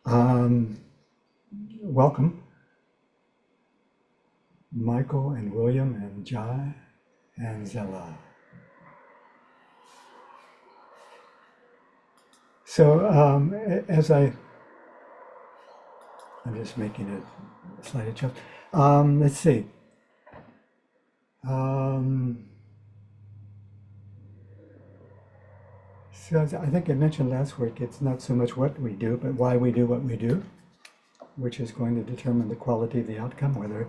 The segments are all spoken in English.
Um, Welcome, Michael and William and Jai and Zella. So I'm just making a slight adjustment. Let's see. Um, so I think I mentioned last week, it's not so much what we do, but why we do what we do, which is going to determine the quality of the outcome, whether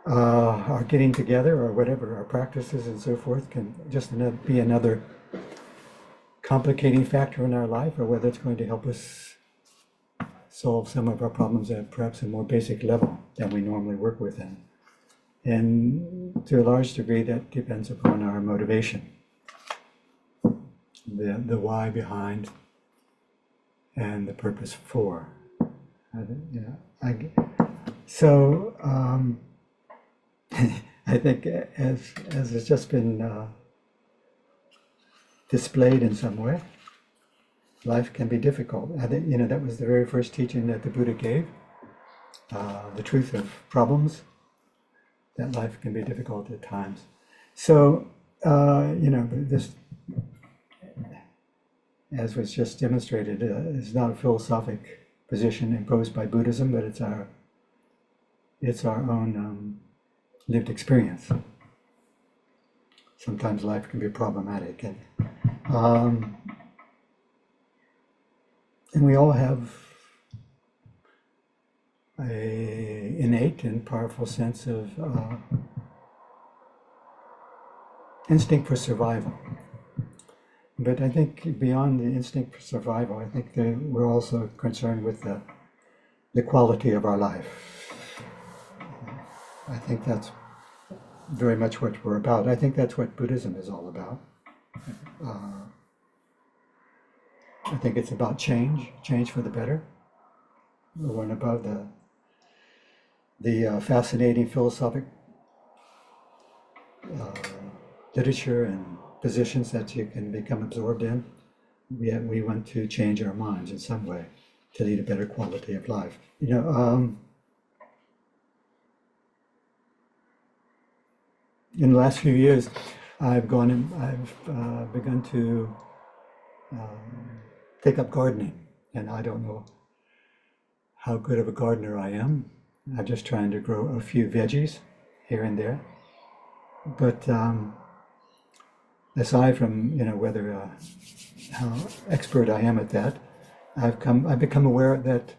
our getting together or whatever, our practices and so forth can just be another complicating factor in our life, or whether it's going to help us solve some of our problems at perhaps a more basic level than we normally work with. And to a large degree, that depends upon our motivation, the why behind and the purpose for. So I think as has just been displayed in some way, life can be difficult. I think, that was the very first teaching that the Buddha gave, the truth of problems, that life can be difficult at times. So, this, as was just demonstrated, is not a philosophic position imposed by Buddhism, but it's our own lived experience. Sometimes life can be problematic, and we all have a innate and powerful sense of instinct for survival. But I think beyond the instinct for survival, I think that we're also concerned with the quality of our life. I think that's very much what we're about. I think that's what Buddhism is all about. I think it's about change for the better. We're one above the fascinating philosophic literature and positions that you can become absorbed in. We want to change our minds in some way to lead a better quality of life. In the last few years, I've begun to take up gardening, and I don't know how good of a gardener I am. I'm just trying to grow a few veggies here and there. But aside from whether how expert I am at that, I've become aware that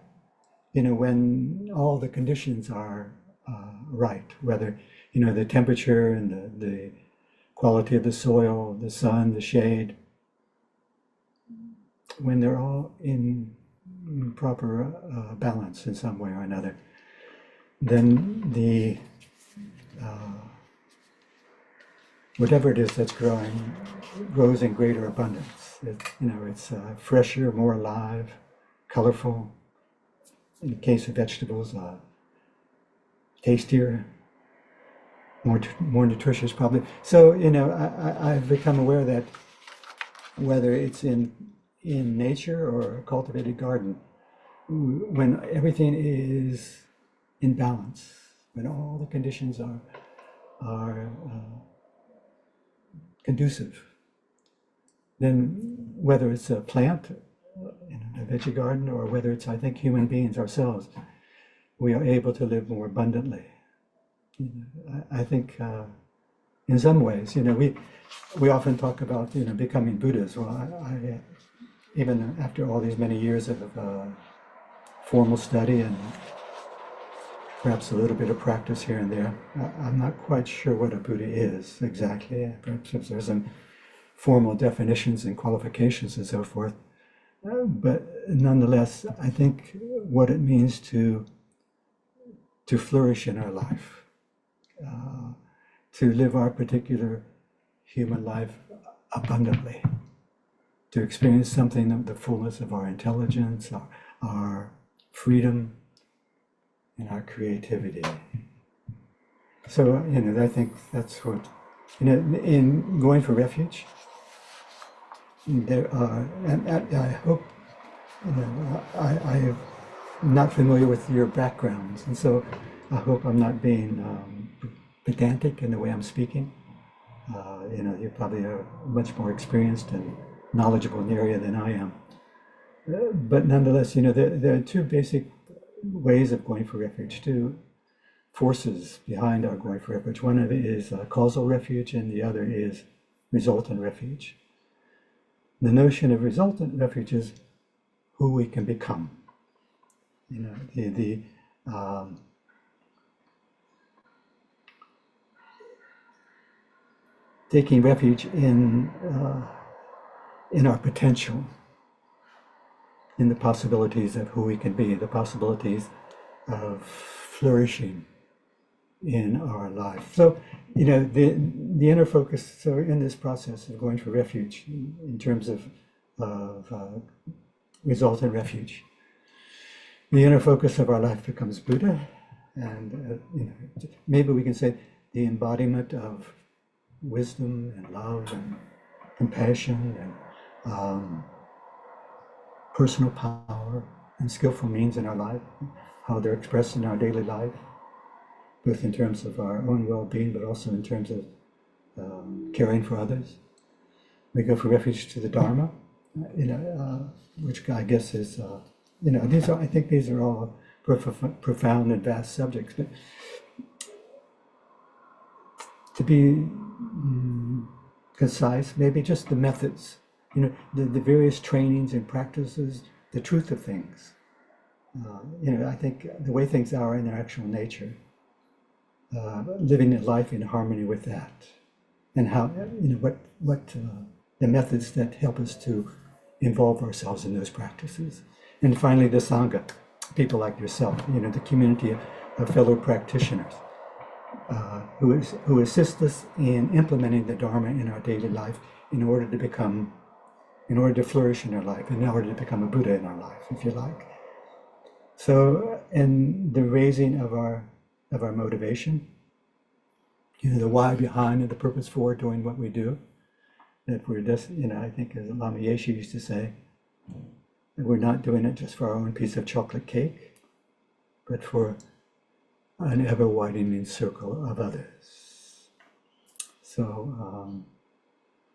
when all the conditions are right, whether the temperature and the quality of the soil, the sun, the shade, when they're all in proper balance in some way or another, then the whatever it is that's growing grows in greater abundance. It's fresher, more alive, colorful. In the case of vegetables, tastier, more nutritious probably. So I've become aware that whether it's in nature or a cultivated garden, when everything is in balance, when all the conditions are conducive, then whether it's a plant, a veggie garden, or whether it's, I think, human beings ourselves, we are able to live more abundantly. I think in some ways, we often talk about becoming Buddhas. Well, I even after all these many years of formal study and perhaps a little bit of practice here and there, I'm not quite sure what a Buddha is exactly. Perhaps if there's some formal definitions and qualifications and so forth. But nonetheless, I think what it means to flourish in our life, to live our particular human life abundantly, to experience something of the fullness of our intelligence, our freedom, and our creativity. So, I think that's what, in going for refuge, there are, and I hope I'm not familiar with your backgrounds, and so I hope I'm not being pedantic in the way I'm speaking. You probably are much more experienced and knowledgeable in the area than I am. But nonetheless, there are two basic ways of going for refuge, two forces behind our going for refuge. One of it is causal refuge, and the other is resultant refuge. The notion of resultant refuge is who we can become. The taking refuge in our potential, in the possibilities of who we can be, the possibilities of flourishing in our life. So, the inner focus. So, in this process of going for refuge, in terms of resultant refuge, the inner focus of our life becomes Buddha, and maybe we can say the embodiment of wisdom and love and compassion and personal power and skillful means in our life, how they're expressed in our daily life, both in terms of our own well-being, but also in terms of caring for others. We go for refuge to the Dharma, which I guess is, I think these are all profound and vast subjects, but to be concise, maybe just the methods, the various trainings and practices, the truth of things. I think the way things are in their actual nature, living a life in harmony with that, and how, what the methods that help us to involve ourselves in those practices. And finally, the Sangha, people like yourself, the community of fellow practitioners who assist us in implementing the Dharma in our daily life in order to flourish in our life, in order to become a Buddha in our life, if you like. So, and the raising of our motivation, the why behind and the purpose for doing what we do, that we're just, I think as Lama Yeshe used to say, that we're not doing it just for our own piece of chocolate cake, but for an ever-widening circle of others. So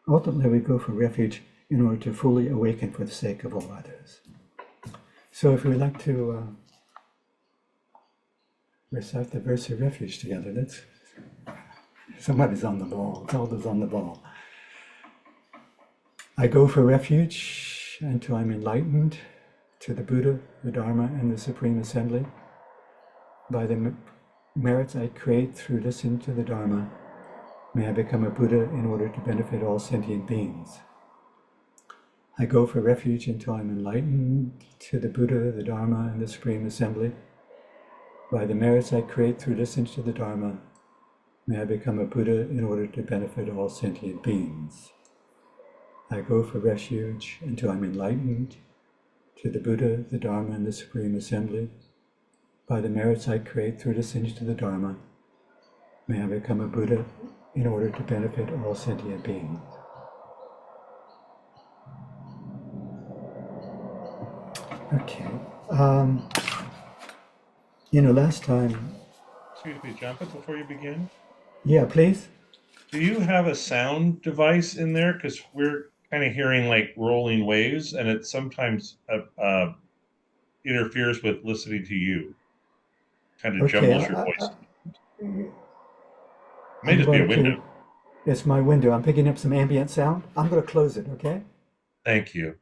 ultimately we go for refuge in order to fully awaken for the sake of all others. So if we'd like to recite the verse of refuge together, somebody's on the ball, Zelda's on the ball. I go for refuge until I'm enlightened to the Buddha, the Dharma, and the Supreme Assembly. By the merits I create through listening to the Dharma, may I become a Buddha in order to benefit all sentient beings. I go for refuge until I'm enlightened to the Buddha, the Dharma, and the Supreme Assembly. By the merits I create through listening to the Dharma, may I become a Buddha in order to benefit all sentient beings. I go for refuge until I'm enlightened to the Buddha, the Dharma, and the Supreme Assembly. By the merits I create through listening to the Dharma, may I become a Buddha in order to benefit all sentient beings. Okay. Last time... Excuse me, Jampa, before you begin. Yeah, please. Do you have a sound device in there? Because we're kind of hearing like rolling waves, and it sometimes interferes with listening to you. Kind of Okay, jumbles your voice. It may I'm just be a going window. to... It's my window. I'm picking up some ambient sound. I'm going to close it, okay? Thank you.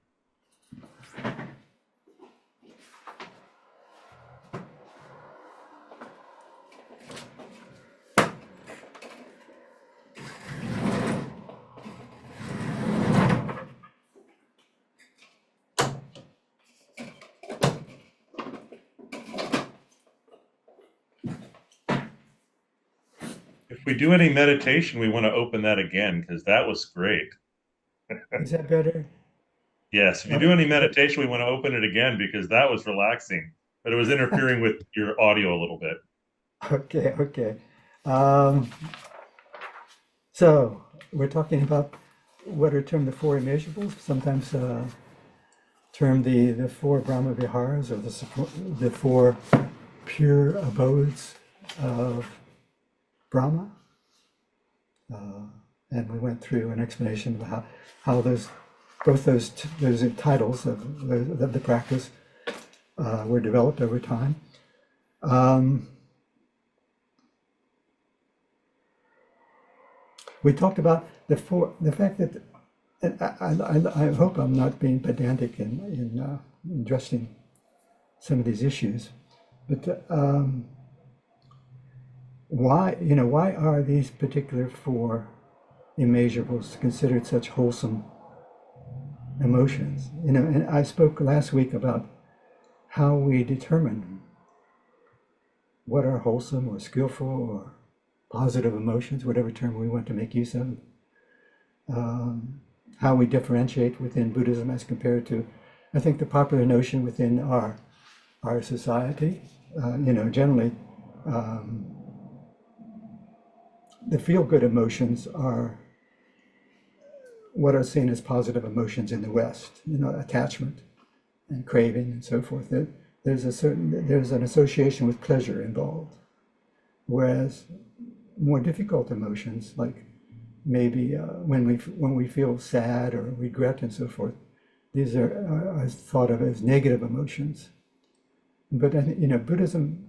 If we do any meditation, we want to open that again because that was great. Is that better? Yes, if you do any meditation, we want to open it again because that was relaxing, but it was interfering with your audio a little bit. Okay. So we're talking about what are termed the Four Immeasurables, sometimes termed the four Brahma Viharas, or the four pure abodes of Brahma. And we went through an explanation of how those titles of the practice were developed over time. We talked about the fact that, and I hope I'm not being pedantic in addressing some of these issues, but why are these particular four immeasurables considered such wholesome emotions? And I spoke last week about how we determine what are wholesome or skillful or positive emotions, whatever term we want to make use of. How we differentiate within Buddhism as compared to, I think, the popular notion within our society. Generally, the feel-good emotions are what are seen as positive emotions in the West. Attachment and craving and so forth. There's an association with pleasure involved, whereas more difficult emotions, like maybe when we feel sad or regret and so forth, these are thought of as negative emotions. But Buddhism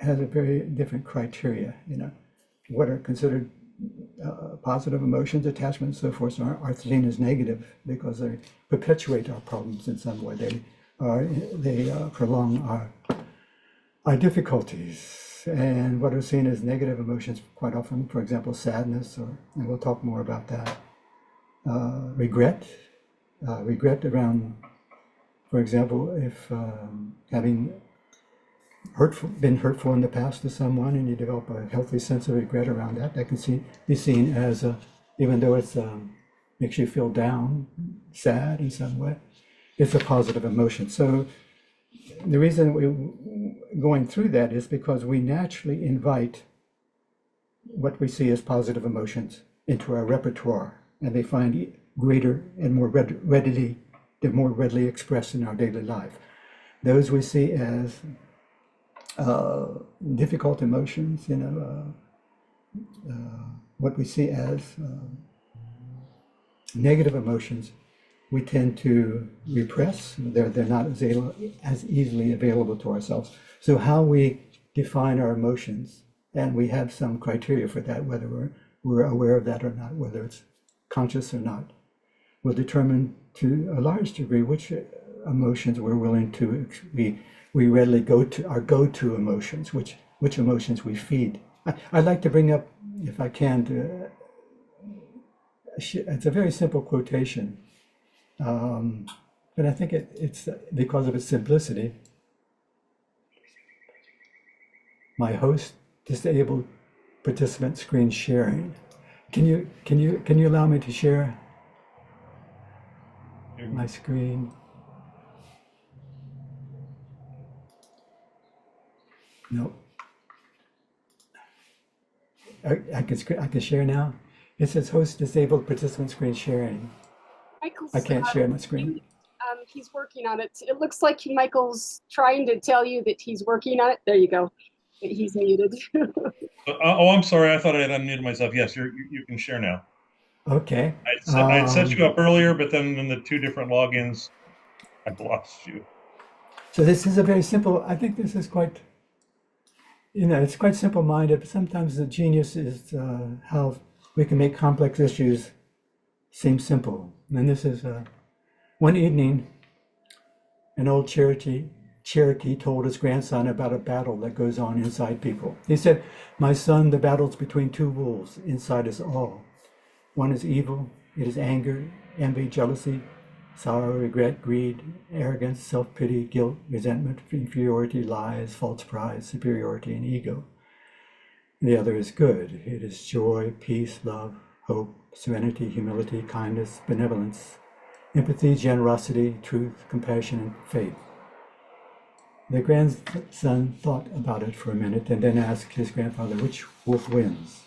has a very different criteria. What are considered positive emotions, attachment, and so forth, are seen as negative because they perpetuate our problems in some way. They prolong our difficulties. And what are seen as negative emotions quite often, for example, sadness, and we'll talk more about that. Regret around, for example, if having been hurtful in the past to someone, and you develop a healthy sense of regret around that can be seen as, even though it's makes you feel down, sad in some way, it's a positive emotion. So the reason we're going through that is because we naturally invite what we see as positive emotions into our repertoire, and they find greater and they're more readily expressed in our daily life. Those we see as difficult emotions, what we see as negative emotions, we tend to repress. They're not as easily available to ourselves. So how we define our emotions, and we have some criteria for that, whether we're aware of that or not, whether it's conscious or not, will determine to a large degree which emotions we're willing to, we readily go-to emotions, which emotions we feed. I'd like to bring up, if I can, it's a very simple quotation. But I think it's because of its simplicity. My host disabled participant screen sharing. Can you allow me to share my screen? No. I can share now. It says host disabled participant screen sharing. Michael's, I can't share my screen. He's working on it. It looks like Michael's trying to tell you that he's working on it. There you go. He's muted. I'm sorry. I thought I had unmuted myself. Yes, you can share now. Okay. I'd set you up earlier, but then in the two different logins, I lost you. So this is a very simple, I think this is quite, it's quite simple-minded, but sometimes the genius is how we can make complex issues seem simple. And this is one evening, an old Cherokee told his grandson about a battle that goes on inside people. He said, "My son, the battle's between two wolves inside us all. One is evil, it is anger, envy, jealousy, sorrow, regret, greed, arrogance, self-pity, guilt, resentment, inferiority, lies, false pride, superiority, and ego. The other is good. It is joy, peace, love, hope, serenity, humility, kindness, benevolence, empathy, generosity, truth, compassion, and faith." The grandson thought about it for a minute and then asked his grandfather, "Which wolf wins?"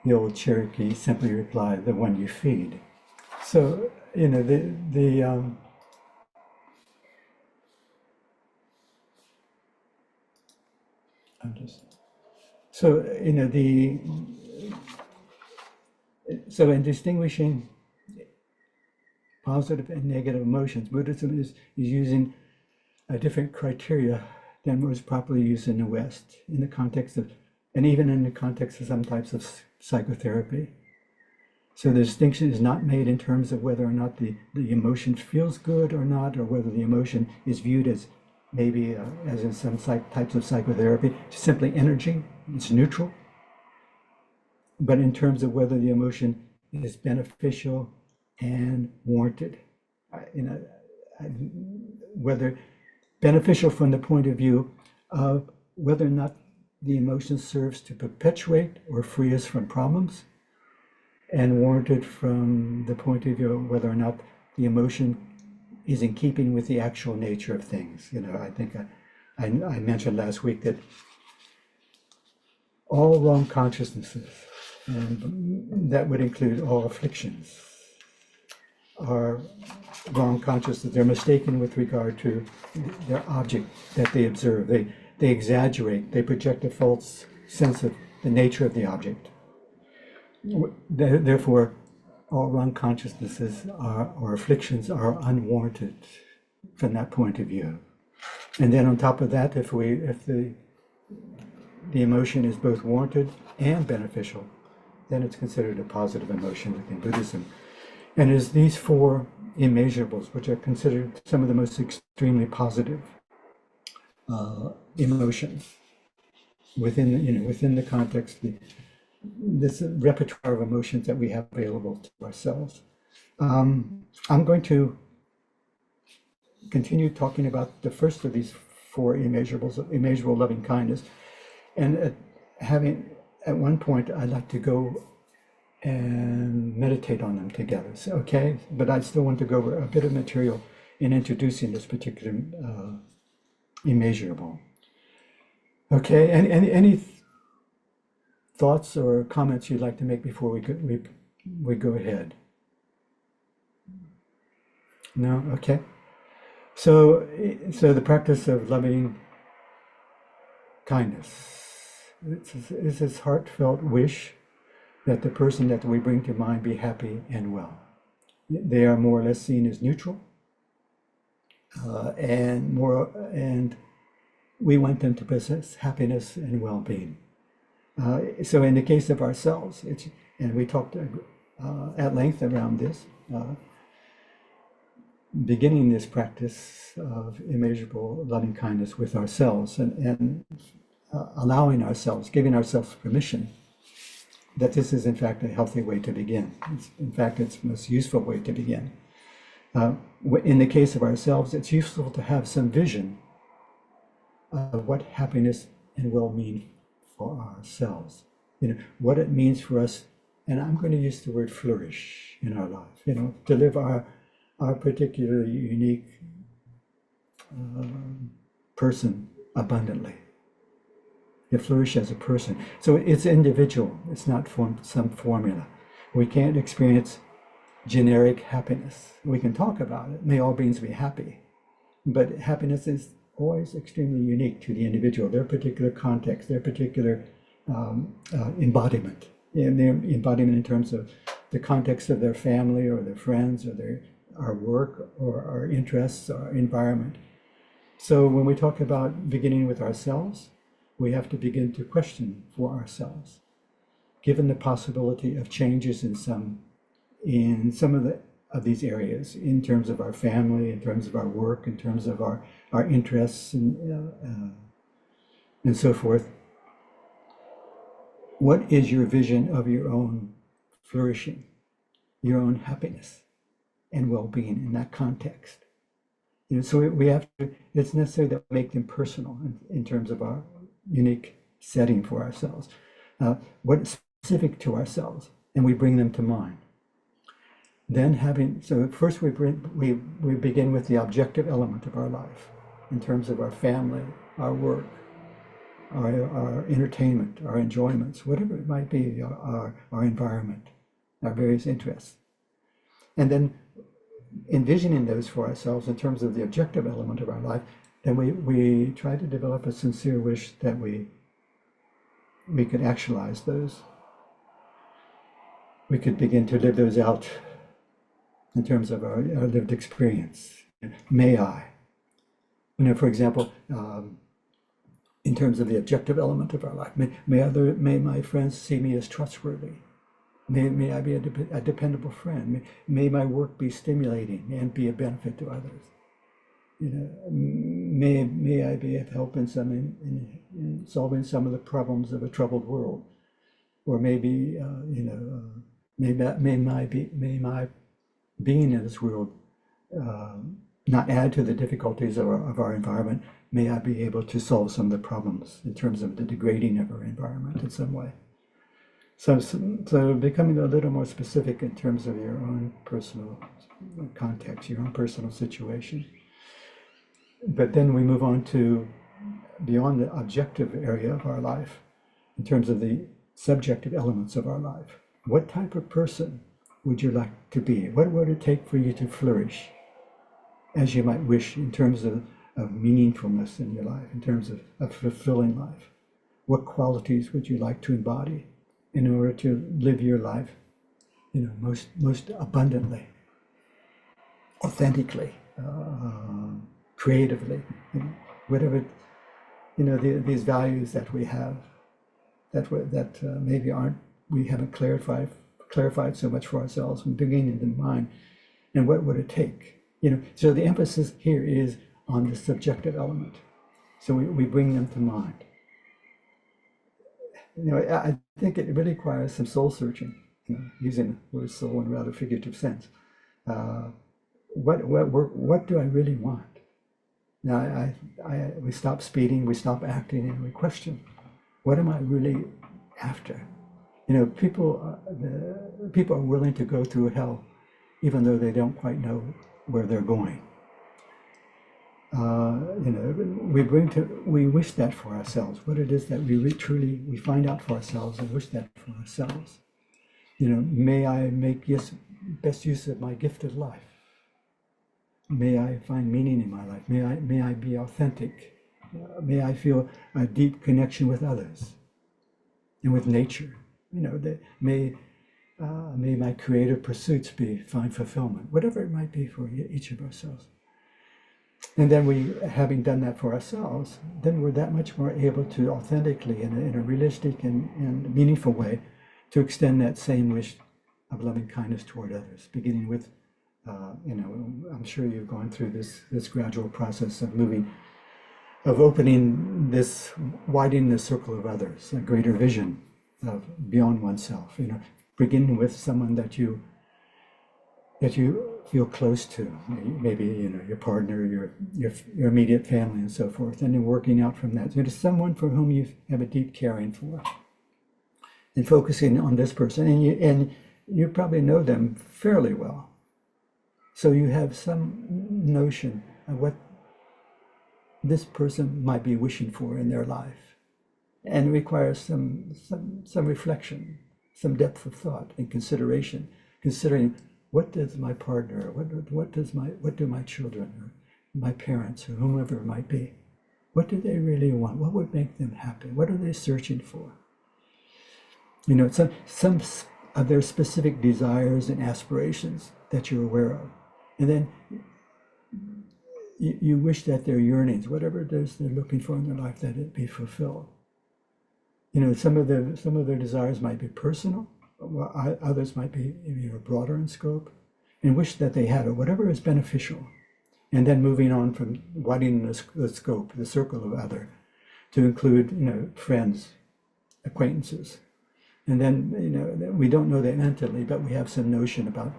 The old Cherokee simply replied, "The one you feed." So, So, so in distinguishing positive and negative emotions, Buddhism is using a different criteria than was properly used in the West, in the context of, and even in the context of some types of psychotherapy. So the distinction is not made in terms of whether or not the emotion feels good or not, or whether the emotion is viewed as maybe, as in some types of psychotherapy, simply energy, it's neutral. But in terms of whether the emotion is beneficial and warranted, whether beneficial from the point of view of whether or not the emotion serves to perpetuate or free us from problems, and warranted from the point of view of whether or not the emotion is in keeping with the actual nature of things. I think I mentioned last week that all wrong consciousnesses, and that would include all afflictions, are wrong consciousness. They're mistaken with regard to their object that they observe. They exaggerate, they project a false sense of the nature of the object. Therefore, all wrong consciousnesses or afflictions are unwarranted from that point of view. And then on top of that, if the emotion is both warranted and beneficial, then it's considered a positive emotion within Buddhism. And it is these four immeasurables, which are considered some of the most extremely positive emotions within the context, this repertoire of emotions that we have available to ourselves. I'm going to continue talking about the first of these four immeasurables, immeasurable loving kindness. And at one point, I'd like to go and meditate on them together. So, okay, but I still want to go over a bit of material in introducing this particular immeasurable. Okay, and any thoughts or comments you'd like to make before we go ahead? No? Okay. So the practice of loving kindness is this heartfelt wish that the person that we bring to mind be happy and well. They are more or less seen as neutral, and we want them to possess happiness and well-being. So in the case of ourselves, and we talked at length around this, beginning this practice of immeasurable loving kindness with ourselves, and allowing ourselves, giving ourselves permission that this is in fact a healthy way to begin. In fact, it's the most useful way to begin. In the case of ourselves, it's useful to have some vision of what happiness and well-being for ourselves. What it means for us, and I'm going to use the word flourish in our life, to live our particular unique person abundantly. To flourish as a person. So it's individual, it's not some formula. We can't experience generic happiness. We can talk about it, may all beings be happy, but happiness is always extremely unique to the individual, their particular context, their particular embodiment. And their embodiment in terms of the context of their family or their friends or our work or our interests or our environment. So when we talk about beginning with ourselves, we have to begin to question for ourselves, given the possibility of changes in some of these areas, in terms of our family, in terms of our work, in terms of our interests, and so forth. What is your vision of your own flourishing, your own happiness and well-being in that context? So we have to, it's necessary that we make them personal in terms of our unique setting for ourselves, what's specific to ourselves, and we bring them to mind. Then so first we begin with the objective element of our life, in terms of our family, our work, our entertainment, our enjoyments, whatever it might be, our environment, our various interests. And then envisioning those for ourselves in terms of the objective element of our life, then we try to develop a sincere wish that we we could actualize those. We could begin to live those out in terms of our lived experience. May I? For example, in terms of the objective element of our life, may my friends see me as trustworthy. May I be a dependable friend. May my work be stimulating and be a benefit to others. May I be of help in solving some of the problems of a troubled world, or maybe may my being in this world not add to the difficulties of our environment. May I be able to solve some of the problems in terms of the degrading of our environment in some way. So becoming a little more specific in terms of your own personal context, your own personal situation. But then we move on to beyond the objective area of our life, in terms of the subjective elements of our life. What type of person would you like to be? What would it take for you to flourish as you might wish in terms of meaningfulness in your life, in terms of fulfilling life? What qualities would you like to embody in order to live your life, most abundantly, authentically, creatively, whatever, these values that we have, that maybe we haven't clarified so much for ourselves. We're beginning in mind, and what would it take? So the emphasis here is on the subjective element. So we bring them to mind. I think it really requires some soul searching, using the word soul in a rather figurative sense. What do I really want? Now, we stop speeding, we stop acting, and we question, what am I really after? People are willing to go through hell, even though they don't quite know where they're going. We wish that for ourselves. What it is that we find out for ourselves and wish that for ourselves. May I make best use of my gifted life. May I find meaning in my life. May I be authentic. May I feel a deep connection with others and with nature. May my creative pursuits find fulfillment, whatever it might be for each of ourselves. And then having done that for ourselves, then we're that much more able to authentically, in a realistic and meaningful way, to extend that same wish of loving kindness toward others, beginning with, I'm sure you've gone through this gradual process of opening widening the circle of others, a greater vision of beyond oneself, beginning with someone that you feel close to, maybe your partner, your immediate family, and so forth, and then working out from that. So to someone for whom you have a deep caring for, and focusing on this person, and you probably know them fairly well, so you have some notion of what this person might be wishing for in their life, and it requires some reflection, some depth of thought and consideration, considering what does my partner, what do my children, or my parents, or whomever it might be, what do they really want? What would make them happy? What are they searching for? Some of their specific desires and aspirations that you're aware of, and then you wish that their yearnings, whatever it is they're looking for in their life, that it be fulfilled. Some of their desires might be personal, while others might be broader in scope, and wish that they had it, whatever is beneficial. And then moving on from widening the scope, the circle of other, to include, friends, acquaintances. And then, we don't know them intimately, but we have some notion about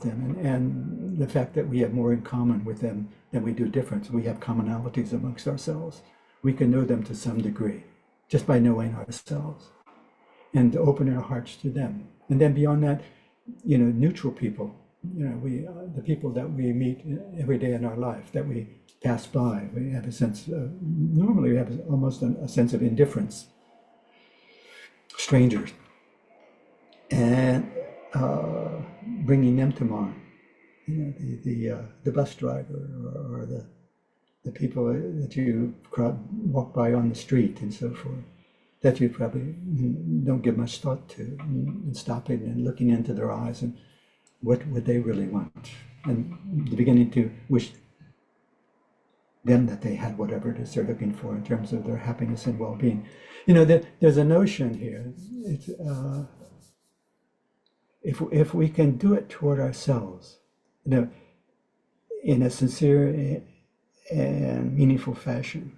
them, and the fact that we have more in common with them than we do difference. We have commonalities amongst ourselves. We can know them to some degree, just by knowing ourselves, and to open our hearts to them. And then beyond that, neutral people, the people that we meet every day in our life, that we pass by, we have a sense of, normally we have almost a sense of indifference. Strangers, and bringing them to mind, the bus driver, or the people that you walk by on the street, and so forth, that you probably don't give much thought to, and stopping and looking into their eyes and what would they really want, and beginning to wish them that they had whatever it is they're looking for in terms of their happiness and well-being. There's a notion here. It's, if we can do it toward ourselves, in a sincere and meaningful fashion,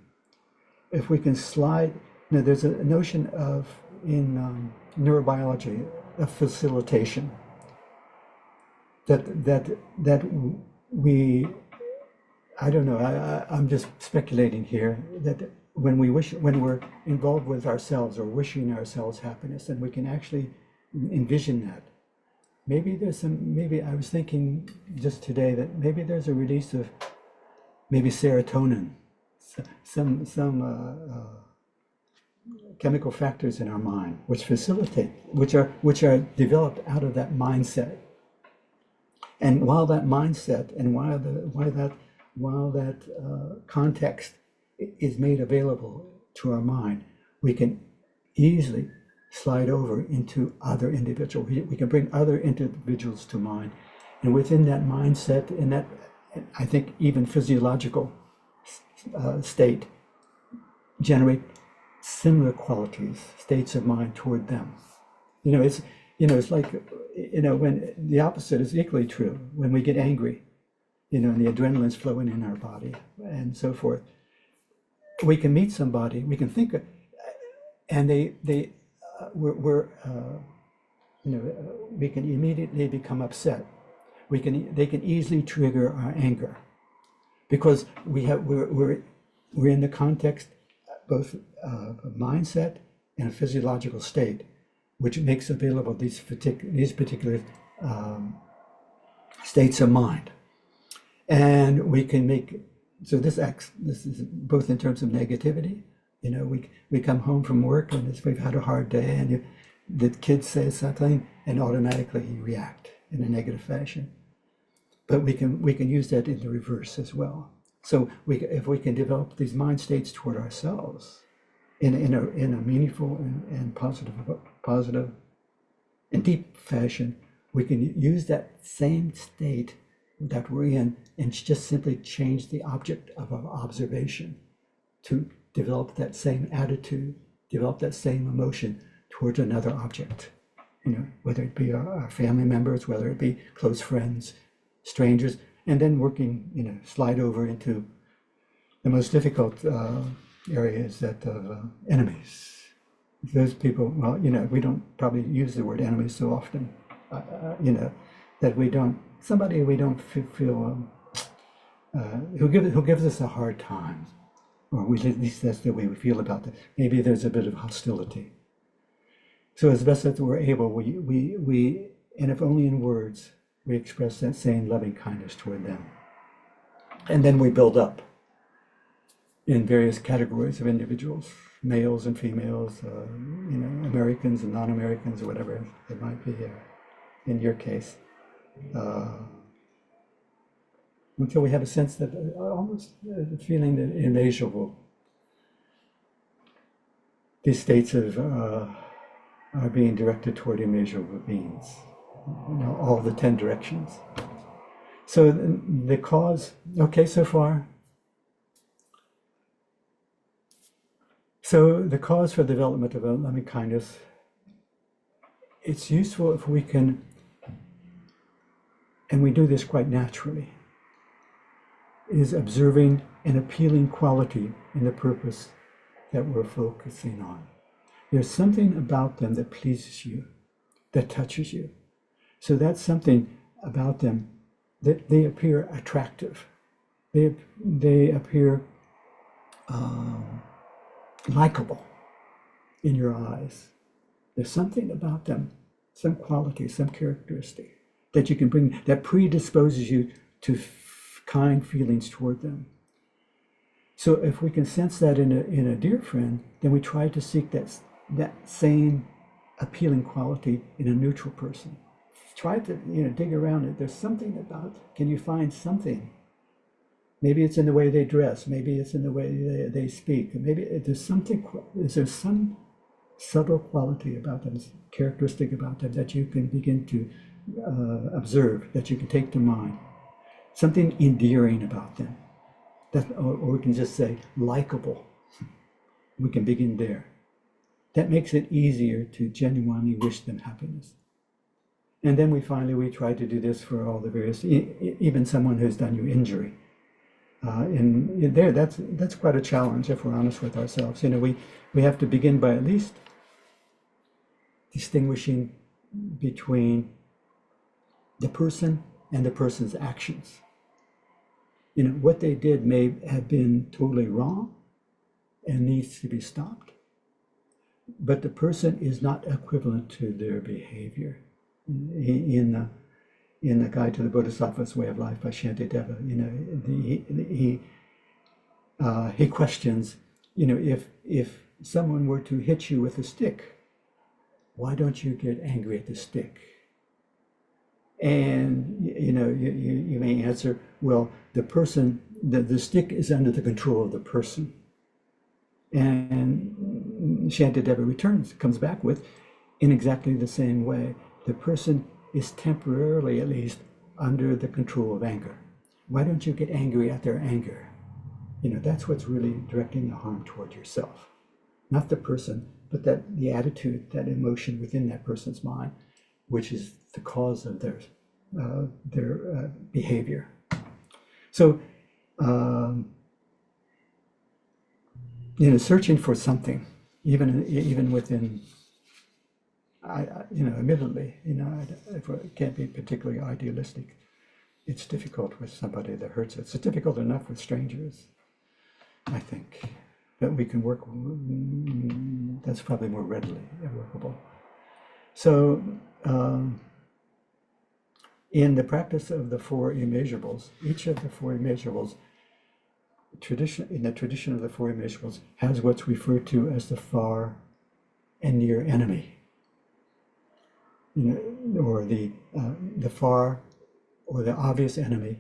if we can slide, there's a notion of, in neurobiology, of facilitation, that we, I don't know, I'm just speculating here, that when we're involved with ourselves or wishing ourselves happiness, and we can actually envision that. Maybe I was thinking just today that maybe there's a release of maybe serotonin, some chemical factors in our mind which facilitate, which are developed out of that mindset. And while that mindset and while that context is made available to our mind, we can easily slide over into other individuals. We can bring other individuals to mind, and within that mindset and that, I think, even physiological state, generate similar qualities, states of mind toward them. It's like, when the opposite is equally true. When we get angry, and the adrenaline's flowing in our body and so forth, we can meet somebody, we can think, and we can immediately become upset. They can easily trigger our anger, because we're in the context both of a mindset and a physiological state, which makes available these particular states of mind. And we can make, so this is both in terms of negativity. We come home from work and we've had a hard day, and the kid says something and automatically you react in a negative fashion. But we can use that in the reverse as well. So if we can develop these mind states toward ourselves in a meaningful and positive and deep fashion, we can use that same state that we're in and just simply change the object of our observation to develop that same attitude, develop that same emotion towards another object, whether it be our family members, whether it be close friends, strangers, and then working, slide over into the most difficult areas that of enemies. Those people, well, we don't probably use the word enemies so often, that we don't, somebody we don't feel, who gives us a hard time, or at least that's the way we feel about it. Maybe there's a bit of hostility. So as best as we're able, we and if only in words, we express that same loving kindness toward them. And then we build up in various categories of individuals, males and females, Americans and non-Americans, or whatever it might be in your case. Until we have a sense that almost the feeling that immeasurable, these states are being directed toward immeasurable beings, all the 10 directions. So the cause, okay, so far. So the cause for development of loving kindness, it's useful if we can, and we do this quite naturally, is observing an appealing quality in the purpose that we're focusing on. There's something about them that pleases you, that touches you. So that's something about them that they appear attractive. They appear likable in your eyes. There's something about them, some quality, some characteristic that you can bring that predisposes you to kind feelings toward them. So if we can sense that in a dear friend, then we try to seek that same appealing quality in a neutral person. Try to dig around it. There's something about, can you find something? Maybe it's in the way they dress. Maybe it's in the way they speak. Maybe there's something. Is there some subtle quality about them, characteristic about them that you can begin to observe, that you can take to mind, something endearing about them, or we can just say likable. We can begin there. That makes it easier to genuinely wish them happiness. And then we try to do this for all the various, even someone who's done you injury. And there, that's quite a challenge if we're honest with ourselves. We have to begin by at least distinguishing between the person and the person's actions. What they did may have been totally wrong and needs to be stopped, but the person is not equivalent to their behavior. In the Guide to the Bodhisattva's Way of Life by Shantideva, he questions, if someone were to hit you with a stick, why don't you get angry at the stick? And you may answer, well, the stick is under the control of the person. And Shantideva comes back with, in exactly the same way, the person is temporarily, at least, under the control of anger. Why don't you get angry at their anger? That's what's really directing the harm toward yourself. Not the person, but the attitude, that emotion within that person's mind, which is the cause of their behavior. So, searching for something, even within, admittedly, if it can't be particularly idealistic, it's difficult with somebody that hurts us. It's difficult enough with strangers, I think, that we can work. That's probably more readily workable. So, in the practice of the Four Immeasurables, each of the Four Immeasurables, in the tradition of the Four Immeasurables, has what's referred to as the far and near enemy, or the far or the obvious enemy,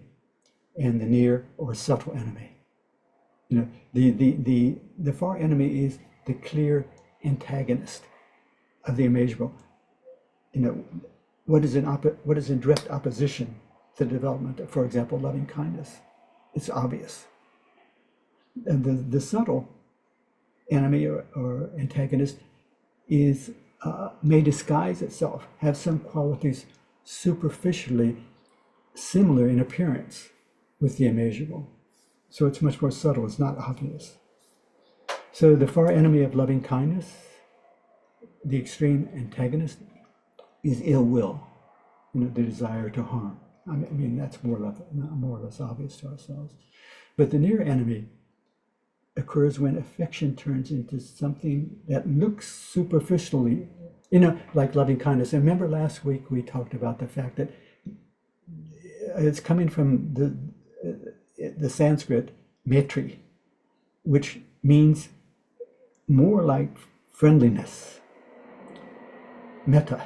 and the near or subtle enemy. The far enemy is the clear antagonist of the immeasurable. What is in direct opposition to the development of, for example, loving kindness? It's obvious. And the subtle enemy or antagonist may disguise itself, have some qualities superficially similar in appearance with the immeasurable. So it's much more subtle, it's not obvious. So the far enemy of loving kindness, the extreme antagonist, is ill will, the desire to harm. I mean that's more or less obvious to ourselves. But the near enemy occurs when affection turns into something that looks superficially, like loving kindness. And remember last week we talked about the fact that it's coming from the Sanskrit maitri, which means more like friendliness, metta,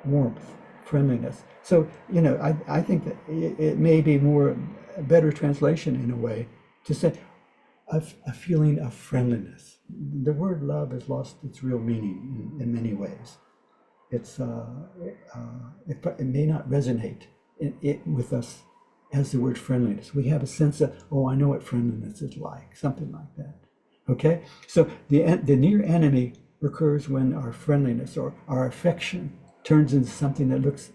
warmth, friendliness. So, I think that it may be a better translation in a way to say a feeling of friendliness. The word love has lost its real meaning in many ways. It may not resonate with us as the word friendliness. We have a sense of, I know what friendliness is like, something like that. Okay? So the near enemy occurs when our friendliness or our affection turns into something that looks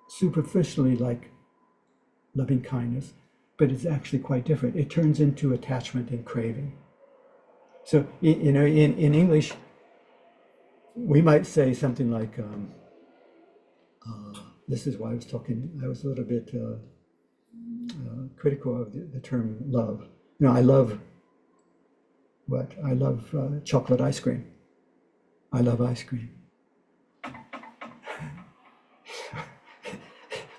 superficially like loving kindness, but it's actually quite different. It turns into attachment and craving. So, in English, we might say something like, this is why I was a little bit critical of the term love. I love what? I love chocolate ice cream. I love ice cream.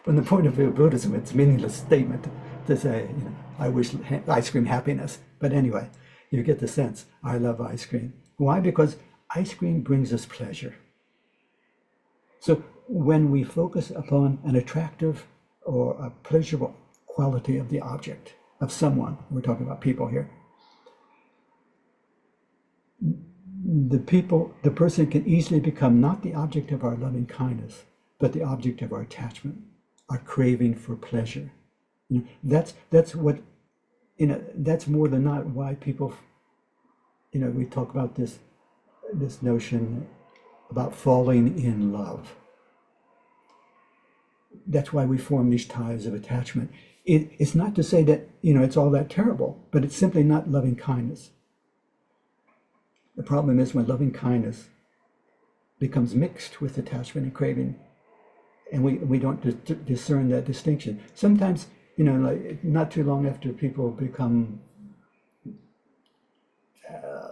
From the point of view of Buddhism, it's a meaningless statement to say, I wish ice cream happiness. But anyway, you get the sense. I love ice cream. Why? Because ice cream brings us pleasure. So when we focus upon an attractive or a pleasurable quality of the object, of someone, we're talking about people here, the person can easily become not the object of our loving kindness, but the object of our attachment, our craving for pleasure. That's what, that's more than not why people, we talk about this notion about falling in love. That's why we form these ties of attachment. It's not to say that, it's all that terrible, but it's simply not loving kindness. The problem is when loving kindness becomes mixed with attachment and craving, and we don't discern that distinction. Sometimes, like not too long after people become,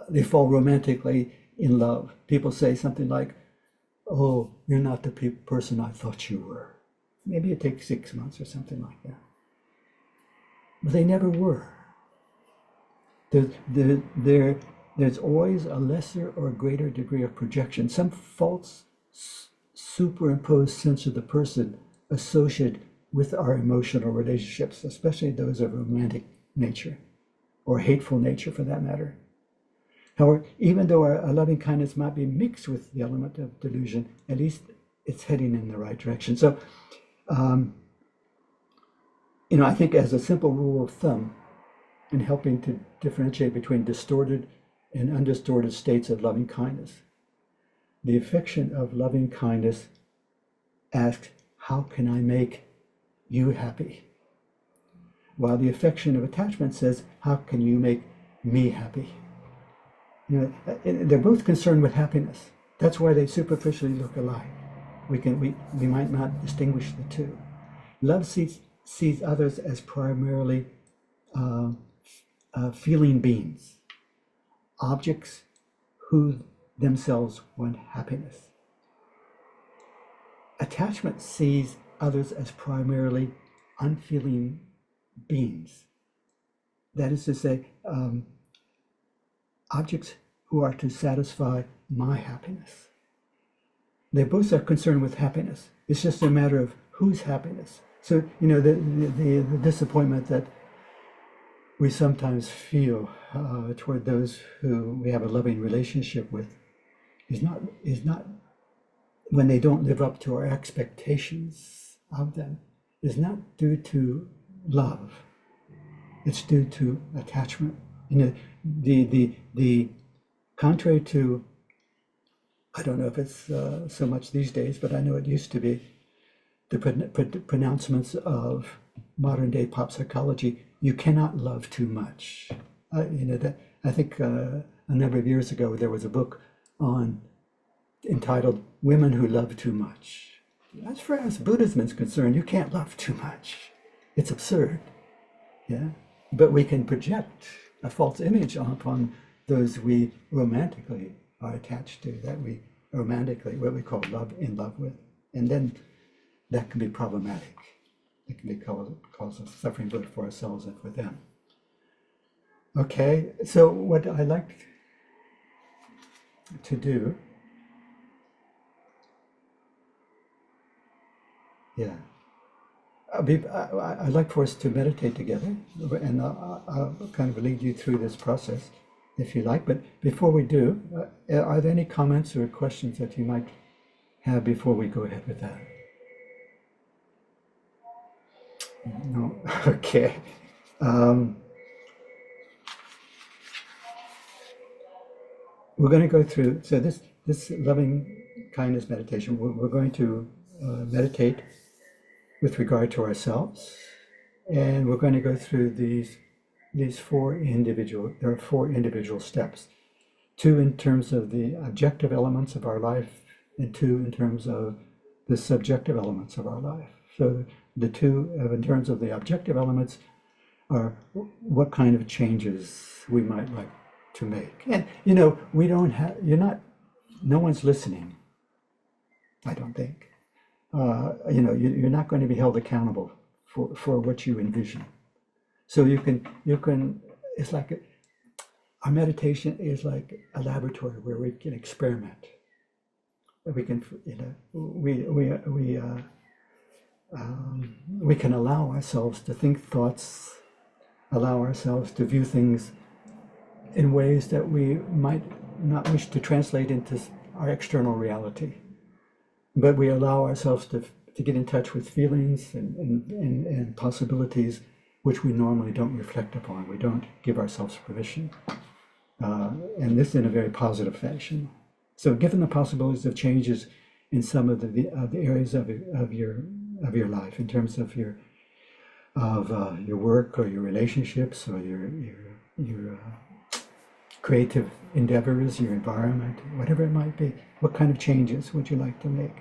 they fall romantically in love, people say something like, "Oh, you're not the person I thought you were." Maybe it takes 6 months or something like that. But they never were. There's always a lesser or greater degree of projection, some false superimposed sense of the person associated with our emotional relationships, especially those of romantic nature or hateful nature for that matter. However, even though our loving kindness might be mixed with the element of delusion, at least it's heading in the right direction. So, I think as a simple rule of thumb in helping to differentiate between distorted and undistorted states of loving kindness, the affection of loving kindness asks, how can I make you happy? While the affection of attachment says, how can you make me happy? They're both concerned with happiness. That's why they superficially look alike. We might not distinguish the two. Love sees others as primarily feeling beings, objects who themselves want happiness. Attachment sees others as primarily unfeeling beings. That is to say, objects who are to satisfy my happiness. They both are concerned with happiness. It's just a matter of whose happiness. So, the disappointment that we sometimes feel toward those who we have a loving relationship with is not when they don't live up to our expectations of them, is not due to love. It's due to attachment. The contrary to, I don't know if it's so much these days, but I know it used to be, the pronouncements of modern day pop psychology, you cannot love too much. I think a number of years ago there was a book entitled "Women Who Love Too Much." As far as Buddhism is concerned, you can't love too much. It's absurd. Yeah, but we can project a false image upon those we romantically are attached to, that we romantically, what we call in love with, and then that can be problematic. It can be cause of suffering both for ourselves and for them. Okay, so what I like to do, I'd like for us to meditate together, and I'll kind of lead you through this process if you like. But before we do, are there any comments or questions that you might have before we go ahead with that? No? Okay. We're going to go through, so this loving kindness meditation, we're going to meditate with regard to ourselves, and we're going to go through there are four individual steps. 2 in terms of the objective elements of our life, and 2 in terms of the subjective elements of our life. So the 2 in terms of the objective elements are what kind of changes we might like to make. And no one's listening, I don't think. You're not going to be held accountable for what you envision. So you can, it's like our meditation is like a laboratory where we can experiment. We can, we can allow ourselves to think thoughts, allow ourselves to view things in ways that we might not wish to translate into our external reality, but we allow ourselves to get in touch with feelings and possibilities which we normally don't reflect upon. We don't give ourselves permission, and this in a very positive fashion. So, given the possibilities of changes in some of the areas of your life, in terms of your work or your relationships or your creative endeavors, your environment, whatever it might be, what kind of changes would you like to make?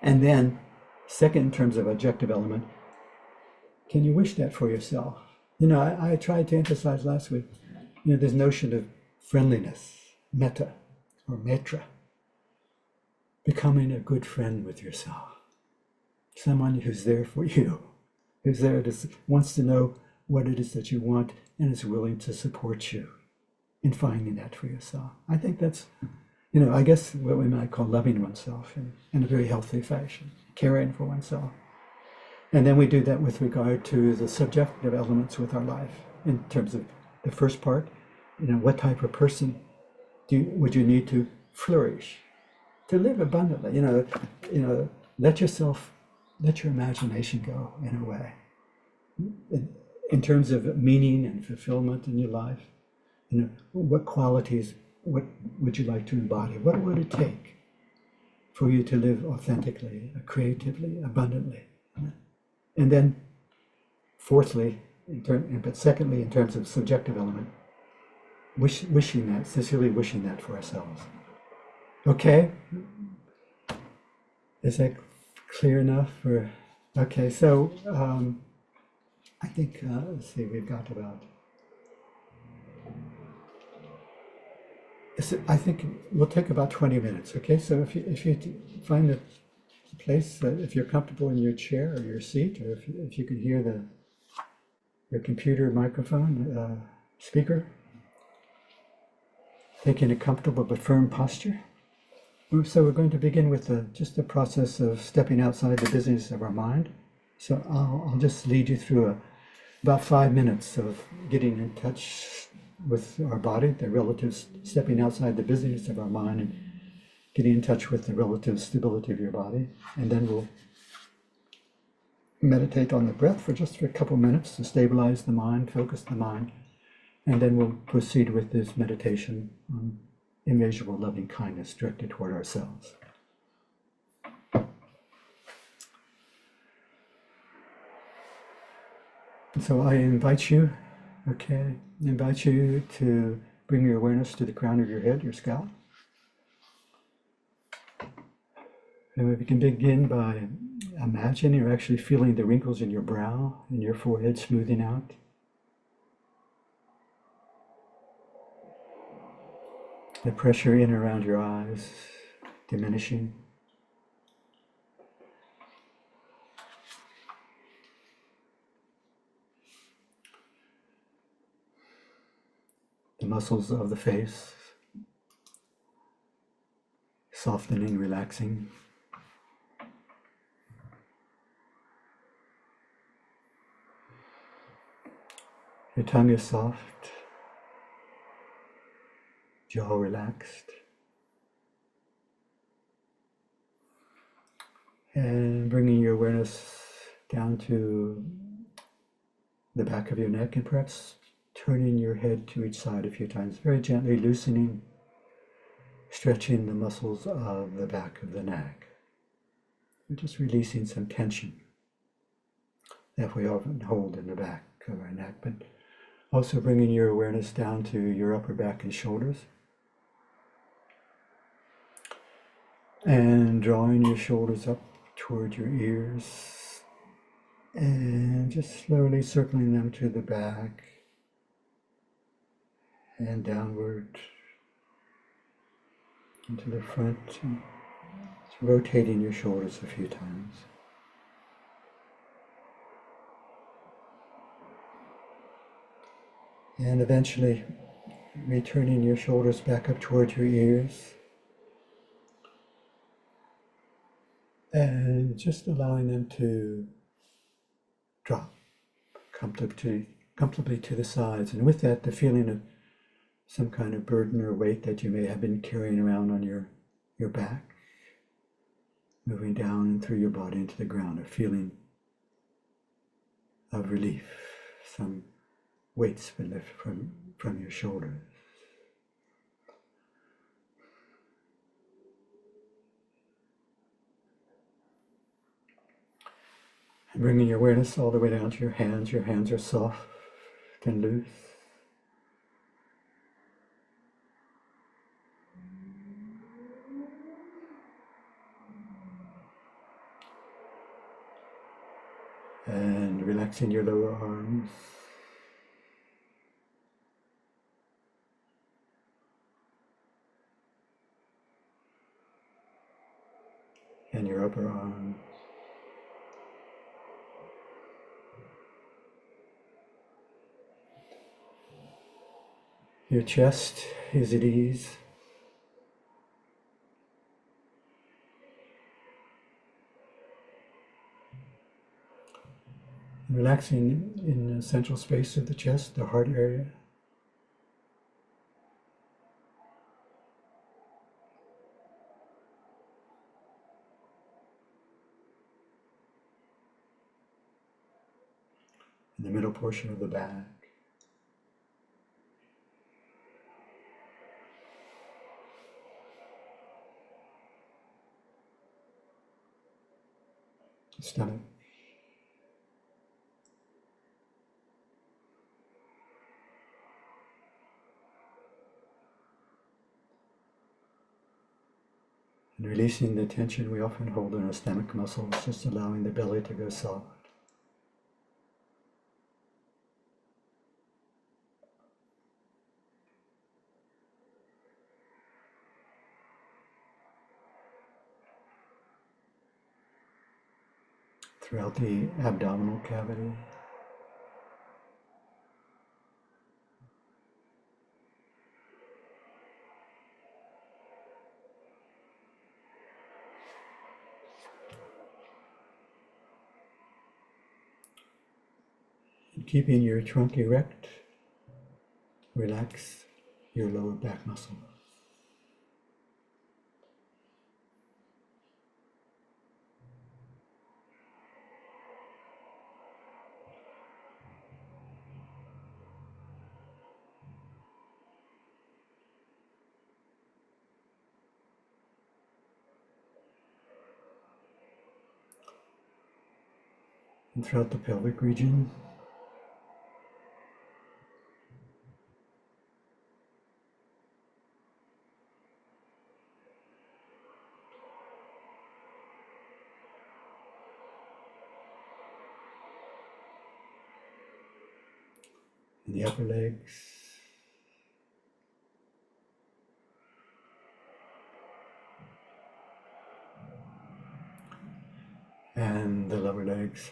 And then, second, in terms of objective element, can you wish that for yourself? I tried to emphasize last week, this notion of friendliness, metta or metra, becoming a good friend with yourself, someone who's there for you, who's there wants to know what it is that you want and is willing to support you in finding that for yourself. I think that's, I guess what we might call loving oneself in a very healthy fashion, caring for oneself. And then we do that with regard to the subjective elements with our life, in terms of the first part, what type of person would you need to flourish, to live abundantly, let your imagination go in a way, in terms of meaning and fulfillment in your life. What qualities, what would you like to embody? What would it take for you to live authentically, creatively, abundantly? And then, fourthly, but secondly, in terms of subjective element, wishing that, sincerely wishing that for ourselves. Okay? Is that clear enough? Okay, so I think, let's see, we've got about, I think we'll take about 20 minutes, okay? So if you find a place, if you're comfortable in your chair or your seat, or if you can hear your computer microphone speaker, taking a comfortable but firm posture. So we're going to begin with just the process of stepping outside the busyness of our mind. So I'll just lead you through about 5 minutes of getting in touch with our body, the relative stepping outside the busyness of our mind and getting in touch with the relative stability of your body. And then we'll meditate on the breath for a couple minutes to stabilize the mind, focus the mind. And then we'll proceed with this meditation on immeasurable loving kindness directed toward ourselves. So I invite you to bring your awareness to the crown of your head, your scalp. And we can begin by imagining or actually feeling the wrinkles in your brow and your forehead smoothing out. The pressure in around your eyes diminishing. The muscles of the face softening, relaxing. Your tongue is soft, jaw relaxed. And bringing your awareness down to the back of your neck and perhaps turning your head to each side a few times, very gently loosening, stretching the muscles of the back of the neck. We're just releasing some tension that we often hold in the back of our neck, but also bringing your awareness down to your upper back and shoulders. And drawing your shoulders up toward your ears and just slowly circling them to the back and downward into the front, and rotating your shoulders a few times. And eventually returning your shoulders back up toward your ears and just allowing them to drop comfortably to the sides. And with that, the feeling of some kind of burden or weight that you may have been carrying around on your back, moving down and through your body into the ground, a feeling of relief, some weight's been lifted from your shoulders. And bringing your awareness all the way down to your hands. Your hands are soft and loose. And relaxing your lower arms. And your upper arms. Your chest is at ease. Relaxing in the central space of the chest, the heart area. In the middle portion of the back. The stomach. And releasing the tension we often hold in our stomach muscles, just allowing the belly to go soft. Throughout the abdominal cavity. And keeping your trunk erect, relax your lower back muscles. And throughout the pelvic region. And the upper legs. And the lower legs.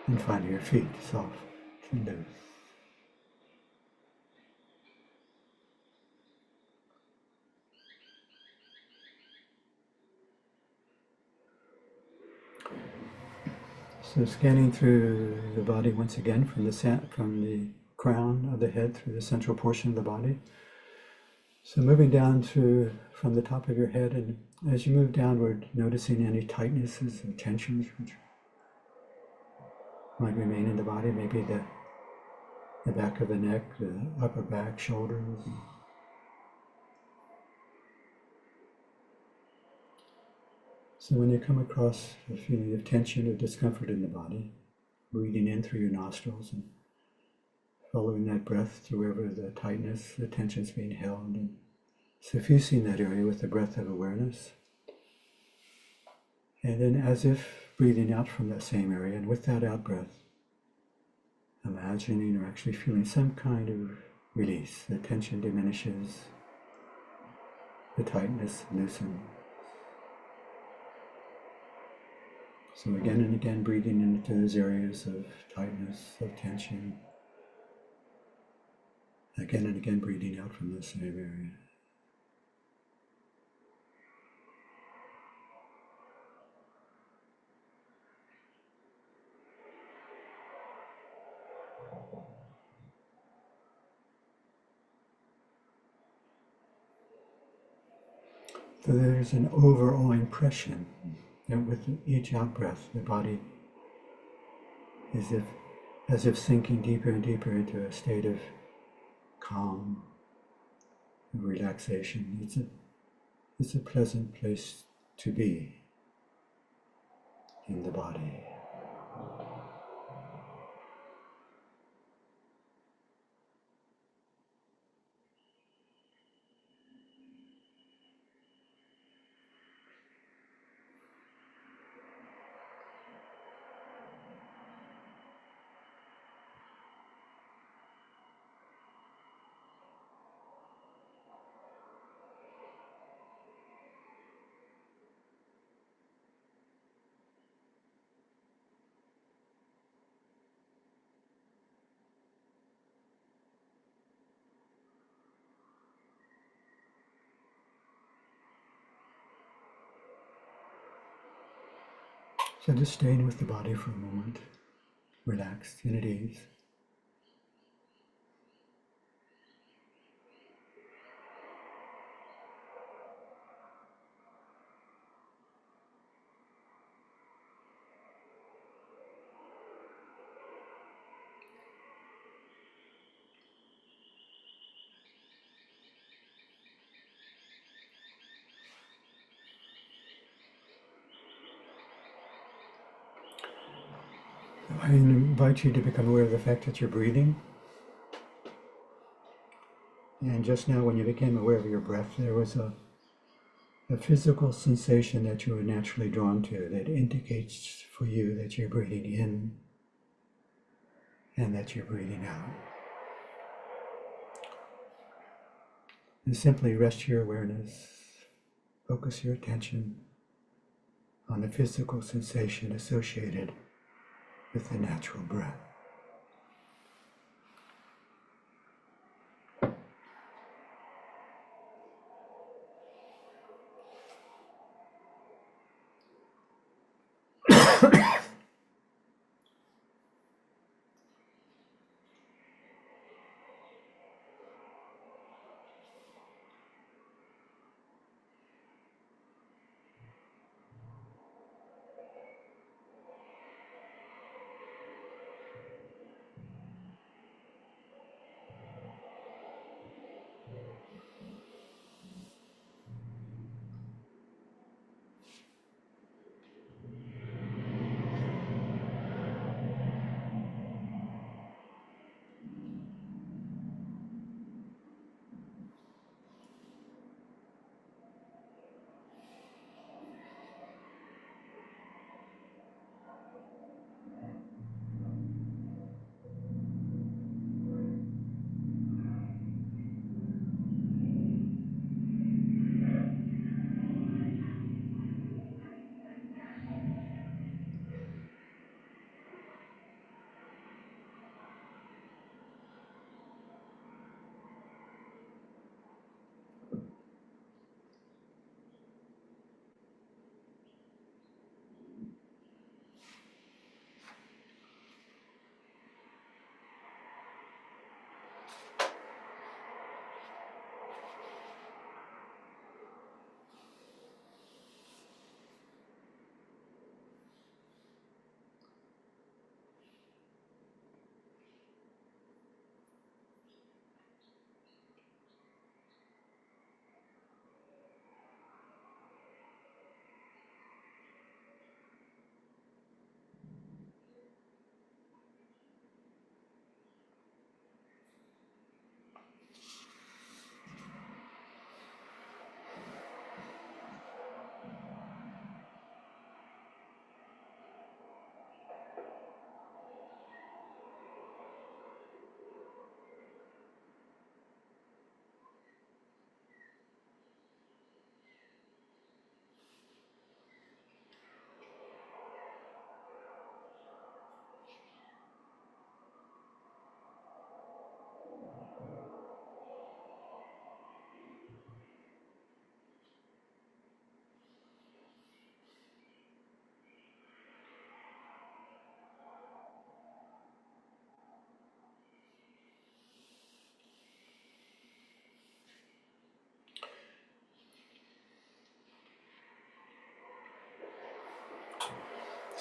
And finding your feet soft and loose. So scanning through the body once again from the crown of the head through the central portion of the body. So moving down from the top of your head, and as you move downward, noticing any tightnesses and tensions which might remain in the body, maybe the back of the neck, the upper back, shoulders. So when you come across a feeling of tension or discomfort in the body, breathing in through your nostrils and following that breath to wherever the tightness, the tension is being held, and suffusing that area with the breath of awareness. And then as if breathing out from that same area, and with that out breath, imagining or actually feeling some kind of release. The tension diminishes, the tightness loosens. So again and again, breathing into those areas of tightness, of tension. Again and again, breathing out from the same area. So there's an overall impression that with each out breath, the body is as if sinking deeper and deeper into a state of calm, of relaxation. It's a pleasant place to be in the body. So just staying with the body for a moment, relaxed and at ease. I invite you to become aware of the fact that you're breathing. And just now when you became aware of your breath, there was a physical sensation that you are naturally drawn to that indicates for you that you're breathing in and that you're breathing out. And simply rest your awareness, focus your attention on the physical sensation associated with the natural breath.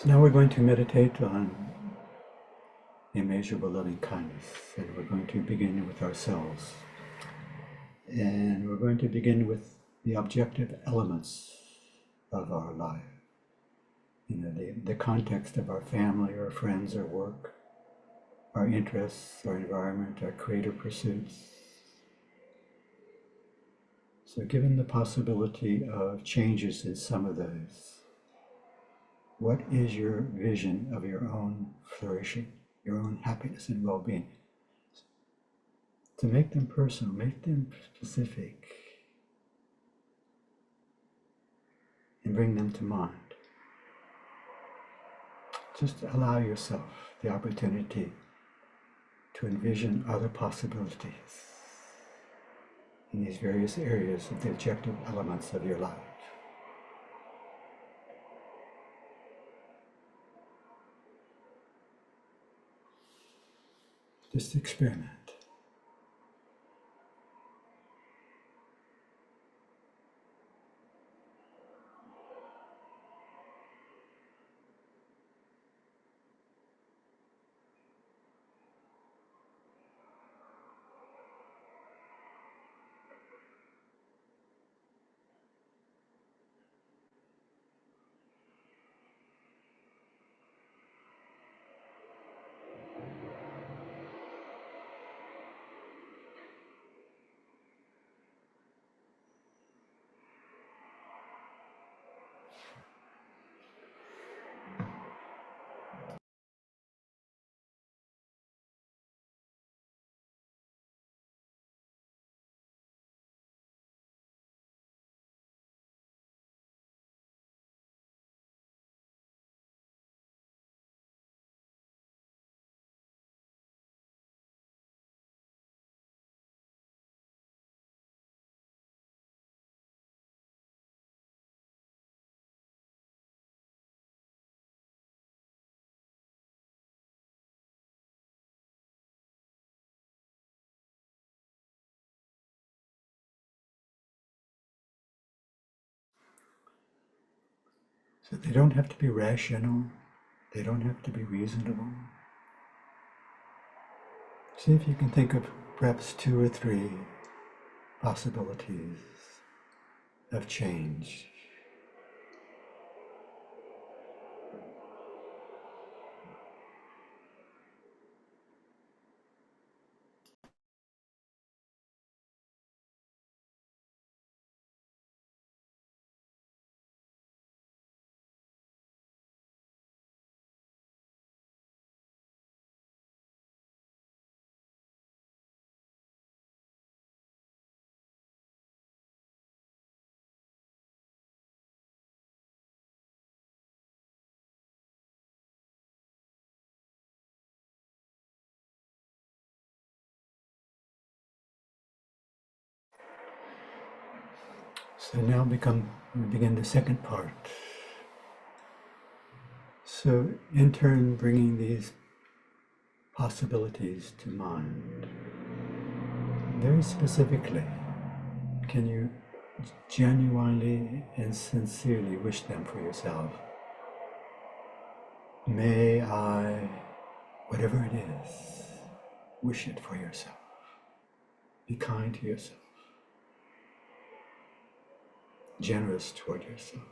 So now we're going to meditate on immeasurable loving kindness, and we're going to begin with ourselves. And we're going to begin with the objective elements of our life. The context of our family, our friends, our work, our interests, our environment, our creative pursuits. So given the possibility of changes in some of those, what is your vision of your own flourishing, your own happiness and well-being? To make them personal, make them specific, and bring them to mind. Just allow yourself the opportunity to envision other possibilities in these various areas of the objective elements of your life. Just experiment. So they don't have to be rational, they don't have to be reasonable. See if you can think of perhaps 2 or 3 possibilities of change. So now we begin the second part. So in turn, bringing these possibilities to mind, very specifically, can you genuinely and sincerely wish them for yourself? May I, whatever it is, wish it for yourself. Be kind to yourself, generous toward yourself.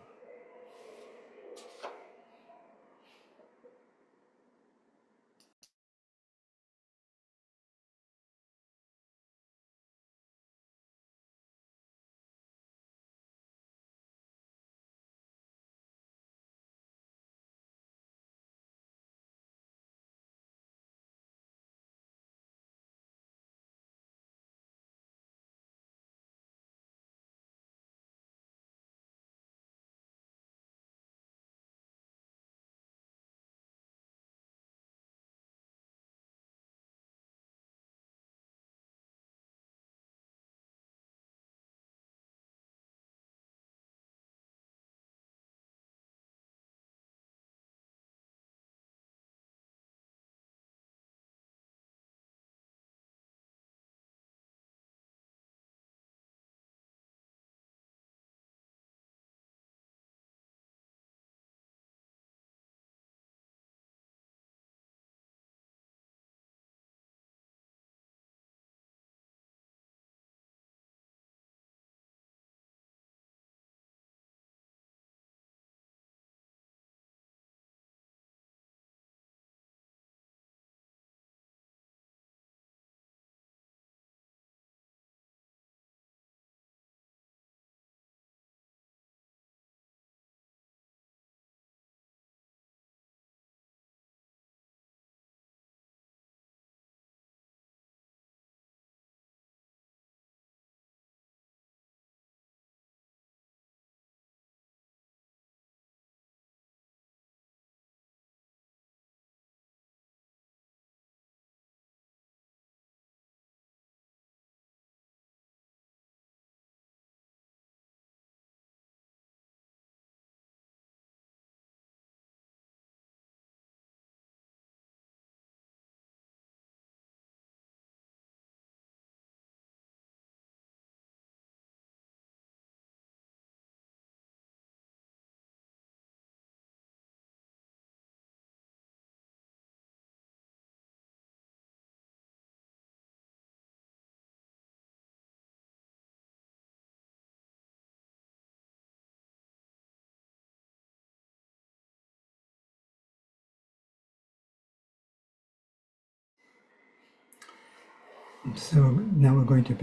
So now we're going to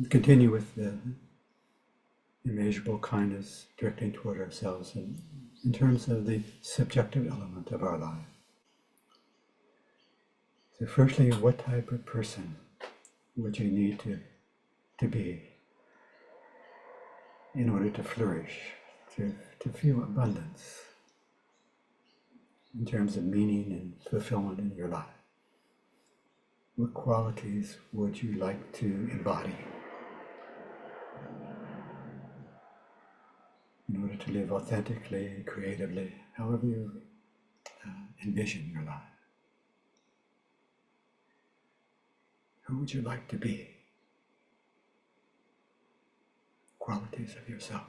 continue with the immeasurable kindness directing toward ourselves in terms of the subjective element of our life. So firstly, what type of person would you need to be in order to flourish, to feel abundance in terms of meaning and fulfillment in your life? What qualities would you like to embody in order to live authentically, creatively, however you envision your life? Who would you like to be? Qualities of yourself.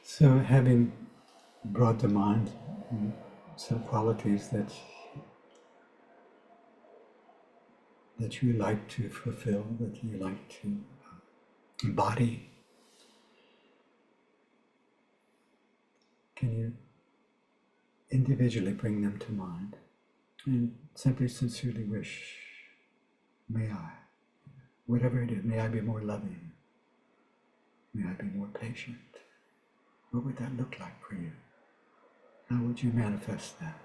So having brought to mind some qualities that you like to fulfill, that you like to embody, can you individually bring them to mind and simply sincerely wish, may I, whatever it is, may I be more loving, may I be more patient. What would that look like for you? How would you manifest that?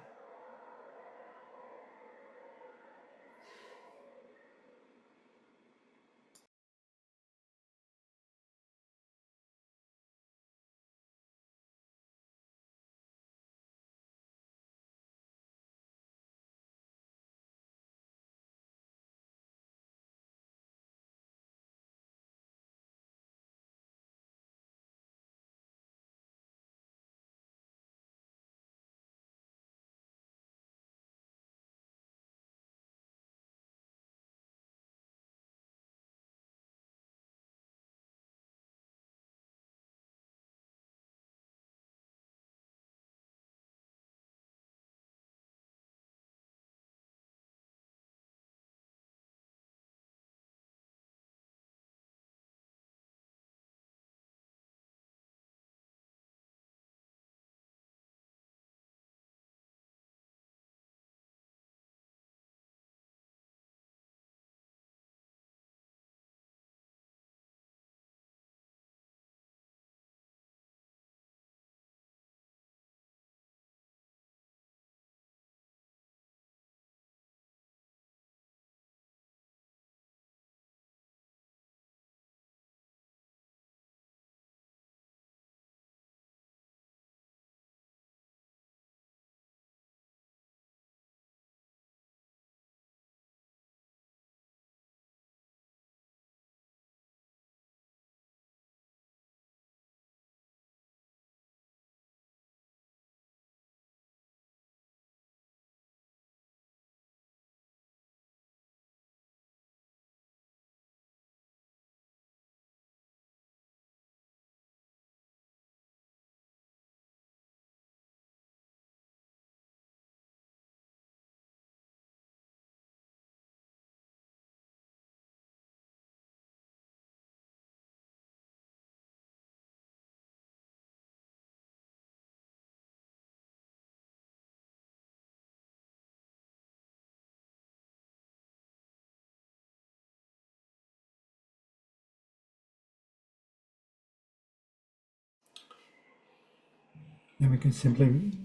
And we can simply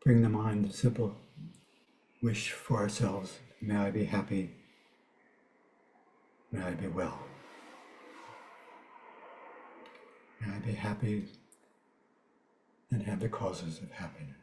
bring the mind a simple wish for ourselves. May I be happy. May I be well. May I be happy and have the causes of happiness.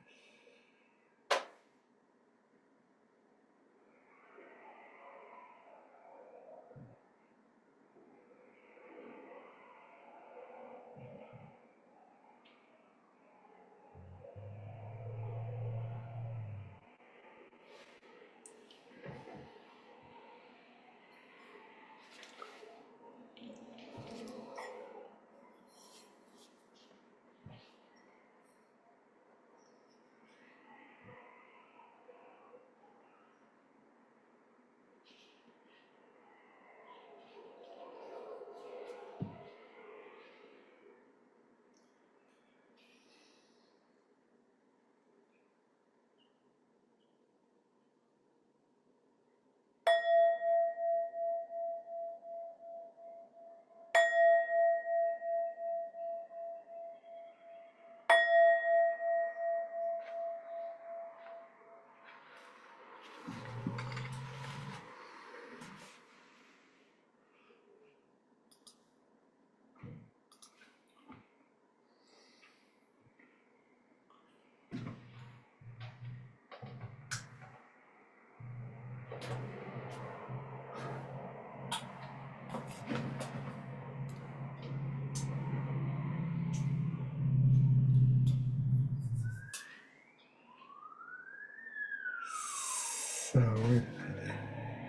So we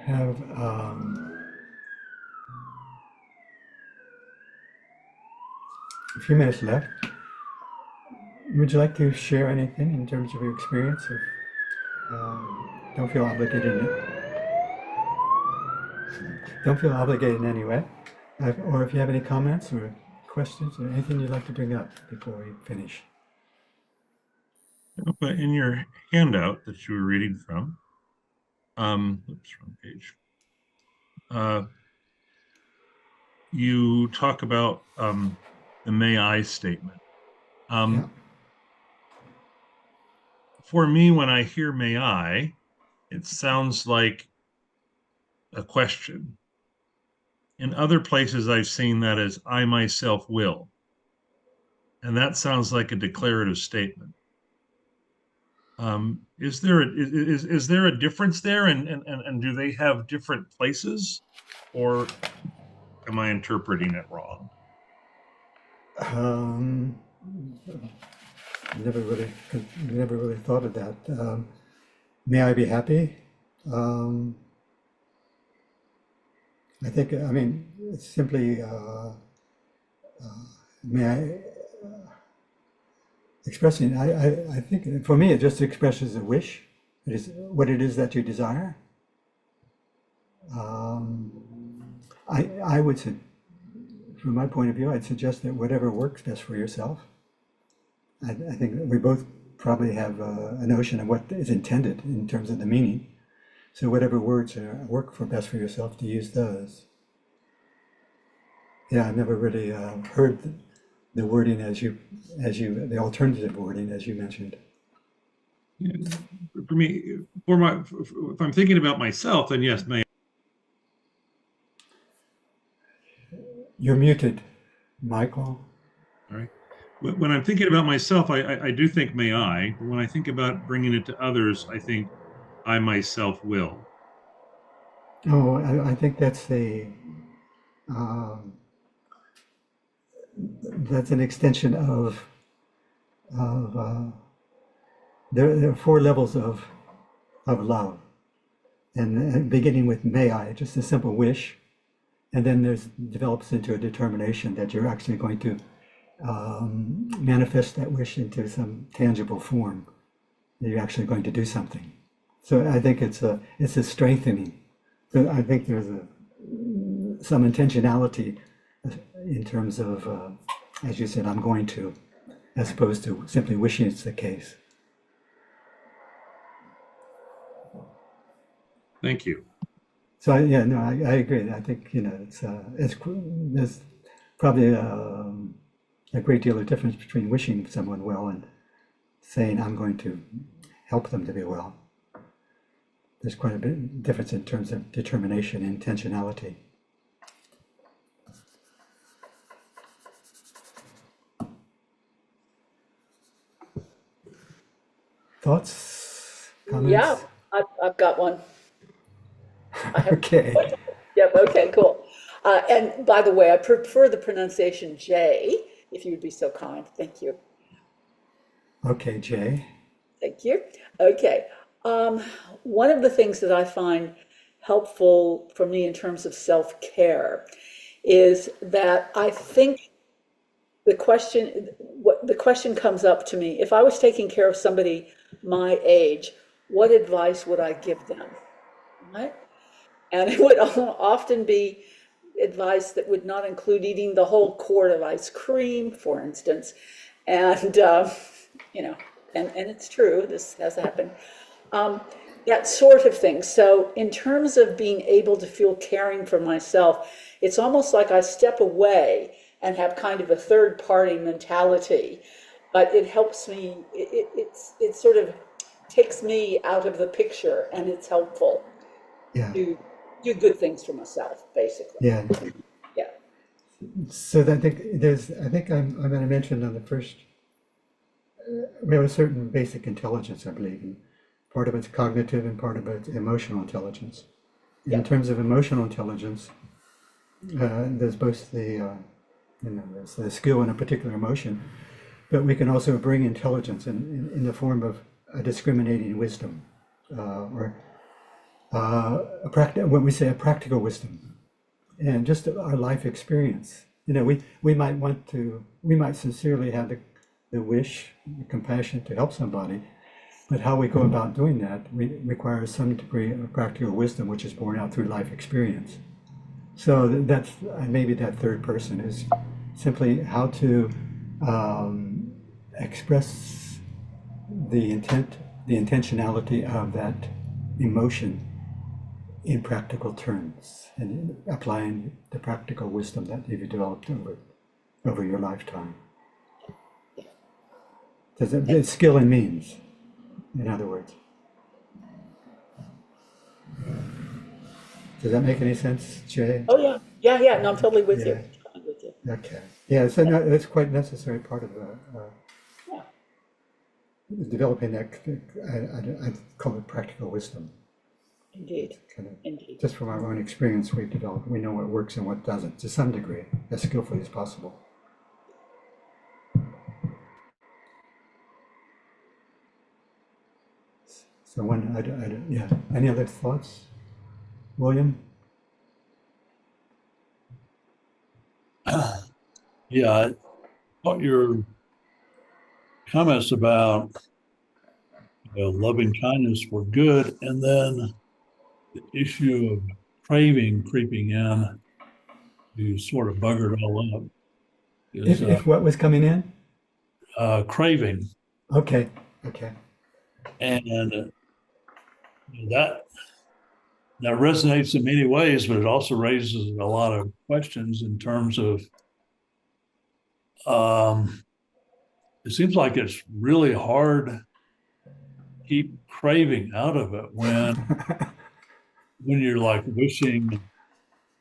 have a few minutes left. Would you like to share anything in terms of your experience? Don't feel obligated. Don't feel obligated in any way. Or if you have any comments or questions or anything you'd like to bring up before we finish. But in your handout that you were reading from, oops, wrong page. You talk about the may I statement. Yeah. For me, when I hear may I, it sounds like a question. In other places, I've seen that as I myself will. And that sounds like a declarative statement. Is there a difference there, and do they have different places, or am I interpreting it wrong? Never really thought of that. May I be happy? I think, I mean, it's simply, may I, expressing, I think for me, it just expresses a wish. It is what it is that you desire. I would say, from my point of view, I'd suggest that whatever works best for yourself. I think that we both probably have a notion of what is intended in terms of the meaning. So whatever words work for best for yourself, to use those. Yeah, I've never really heard the wording the alternative wording as you mentioned. For me, if I'm thinking about myself, then yes, may. You're muted, Michael. All right. When I'm thinking about myself, I do think may I. But when I think about bringing it to others, I think I myself will. Oh, I think that's that's an extension of there are four levels of love, and beginning with may I, just a simple wish, and then there's develops into a determination that you're actually going to manifest that wish into some tangible form. That you're actually going to do something. So I think it's a strengthening. So I think there's some intentionality in terms of, as you said, I'm going to, as opposed to simply wishing it's the case. Thank you. So I agree. I think it's there's probably a great deal of difference between wishing someone well and saying, I'm going to help them to be well. There's quite a bit of difference in terms of determination and intentionality. Thoughts? Comments? Yeah, I've got one. I have. Okay. Yep, okay, cool. And by the way, I prefer the pronunciation J, if you would be so kind. Thank you. Okay, Jay. Thank you. Okay. Um, One of the things that I find helpful for me in terms of self-care is that I think the question comes up to me, if I was taking care of somebody my age, what advice would I give them? Right? And it would often be advice that would not include eating the whole quart of ice cream, for instance. And, you know, and it's true, this has happened. Um, that sort of thing. So, in terms of being able to feel caring for myself, it's almost like I step away and have kind of a third party mentality, but it helps me, it sort of takes me out of the picture and it's helpful Yeah. to do good things for myself, basically. Yeah. Yeah. So that I think I'm going to mention on the first, we have a certain basic intelligence, I believe, and part of it's cognitive and part of it's emotional intelligence. And in Yeah. terms of emotional intelligence, there's both there's the skill in a particular emotion, but we can also bring intelligence in the form of a discriminating wisdom, or when we say a practical wisdom, and just our life experience. We might sincerely have the wish, the compassion to help somebody, but how we go about doing that requires some degree of practical wisdom, which is born out through life experience. So that's maybe that third person is simply how to express the intentionality of that emotion in practical terms, and applying the practical wisdom that you've developed over your lifetime. It's skill and means, in other words. Does that make any sense, Jay? Oh, yeah. Yeah, yeah. No, I'm totally with you. Yeah. Totally with you. Okay. Yeah. So no, it's quite necessary part of Yeah, developing that. I call it practical wisdom. indeed. Kind of, Indeed. just from our own experience, we've developed. We know what works and what doesn't, to some degree, as skillfully as possible. So yeah. Any other thoughts, William? Yeah, I thought your comments about loving kindness were good, and then the issue of craving creeping in, you sort of buggered all up. Is If what was coming in? craving, Okay. Okay. and that that resonates in many ways, but it also raises a lot of questions in terms of. It seems like it's really hard to keep craving out of it when you're like wishing,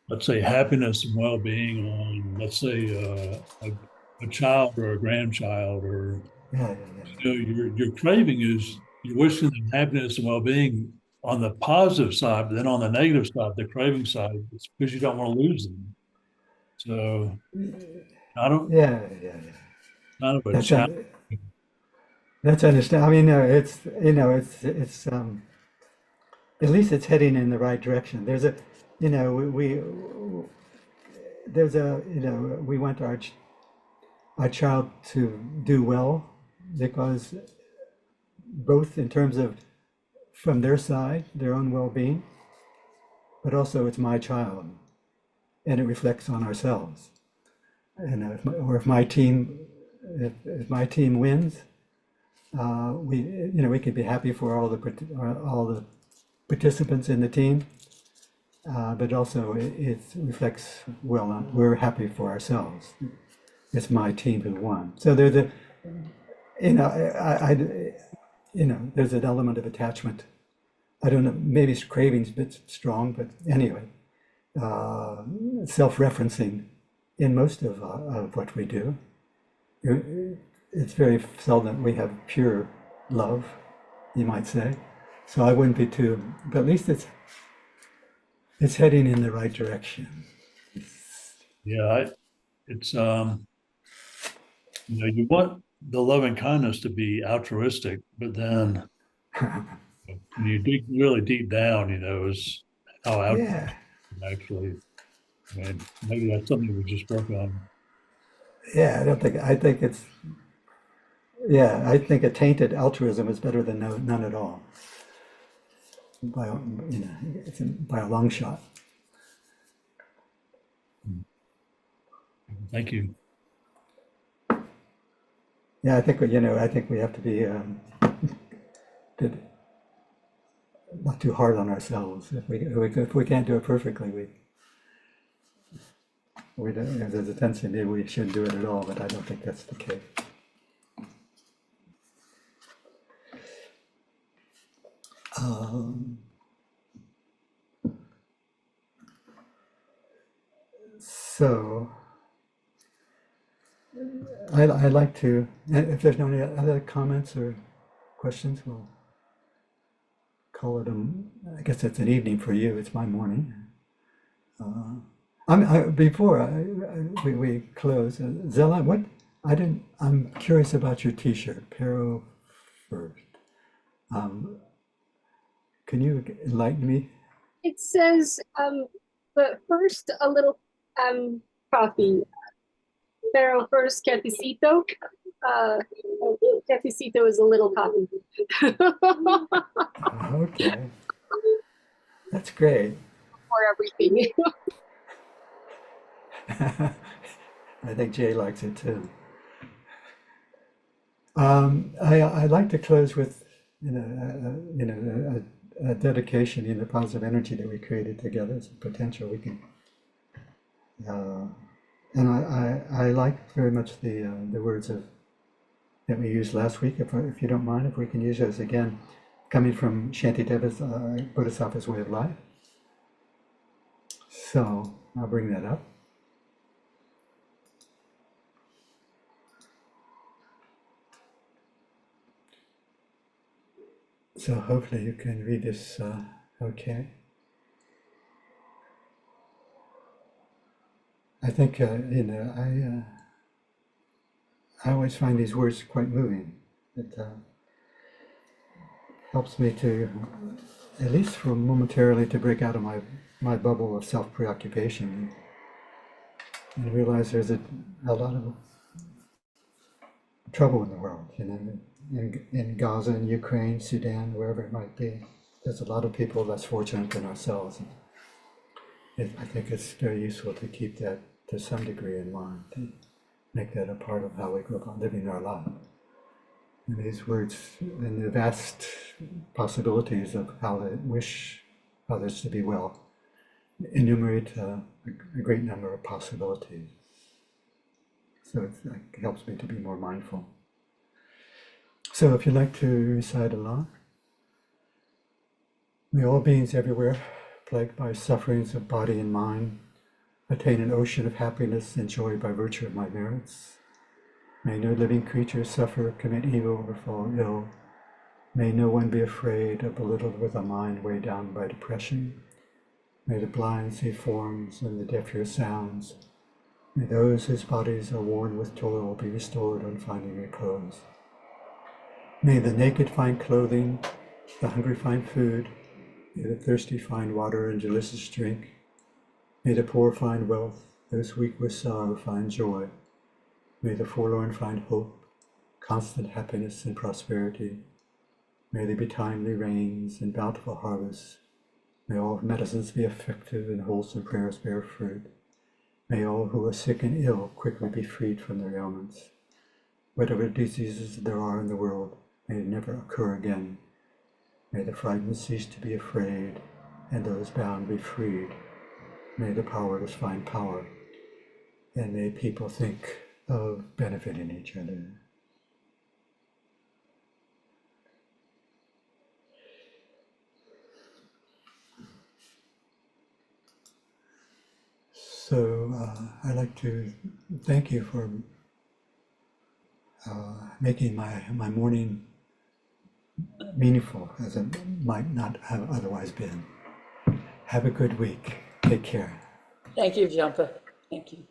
let's say, happiness and well-being on, let's say, a child or a grandchild, or Yeah. Yeah. your craving is you're wishing them happiness and well-being on the positive side, but then on the negative side, the craving side, it's because you don't want to lose them. So I don't Yeah. Yeah. Yeah. kind of a That's challenge. that's understand. I mean, it's at least it's heading in the right direction. There's a, we there's a, we want our child to do well, because both in terms of from their side, their own well-being, but also it's my child, and it reflects on ourselves. And if my team, if my team wins, we can be happy for all the participants in the team, but also it reflects well on, we're happy for ourselves. it's my team who won. So there's a, there's an element of attachment. I don't know, maybe it's craving's a bit strong, but anyway, self-referencing in most of what we do. It's very seldom we have pure love, you might say. So I wouldn't be too, but at least it's heading in the right direction. Yeah, it's you want the loving kindness to be altruistic, but then when you dig really deep down, is how altruistic Yeah, actually. I mean, maybe that's something we just work on. yeah. I think a tainted altruism is better than none at all. By a long shot. Thank you. Yeah, I think we have to be not too hard on ourselves. If we can't do it perfectly, there's a tendency maybe we shouldn't do it at all, but I don't think that's the case. So I'd like to, if there's no any other comments or questions, we'll call it I guess it's an evening for you. It's my morning. Before we close, Zella, I'm curious about your T-shirt, Pero first. Can you enlighten me? It says, but first a little coffee. Pero first cafecito. Cafecito is a little coffee. Okay, that's great. For everything. I think Jay likes it too. I'd like to close with a dedication in the positive energy that we created together. It's a potential we can. And I like very much the words that we used last week. If you don't mind, if we can use those again, coming from Shantideva's Bodhisattva's way of life. So I'll bring that up. So hopefully you can read this okay. I think, I always find these words quite moving. It helps me to, at least for momentarily, to break out of my bubble of self-preoccupation and realize there's a lot of trouble in the world, in Gaza, in Ukraine, Sudan, wherever it might be. There's a lot of people less fortunate than ourselves. I think it's very useful to keep that to some degree in mind, to make that a part of how we go about living our life. And these words and the vast possibilities of how to wish others to be well enumerate a great number of possibilities. So it helps me to be more mindful. So if you'd like to recite along. May all beings everywhere, plagued by sufferings of body and mind, attain an ocean of happiness and joy by virtue of my merits. May no living creature suffer, commit evil, or fall ill. May no one be afraid or belittled with a mind weighed down by depression. May the blind see forms and the deaf hear sounds. May those whose bodies are worn with toil be restored on finding repose. May the naked find clothing, the hungry find food, may the thirsty find water and delicious drink. May the poor find wealth, those weak with sorrow find joy. May the forlorn find hope, constant happiness and prosperity. May there be timely rains and bountiful harvests. May all medicines be effective and wholesome prayers bear fruit. May all who are sick and ill quickly be freed from their ailments. Whatever diseases there are in the world, may it never occur again. May the frightened cease to be afraid, and those bound be freed. May the powerless find power, and may people think of benefiting each other. So I'd like to thank you for making my morning meaningful as it might not have otherwise been. Have a good week. Take care. Thank you, Jampa. Thank you.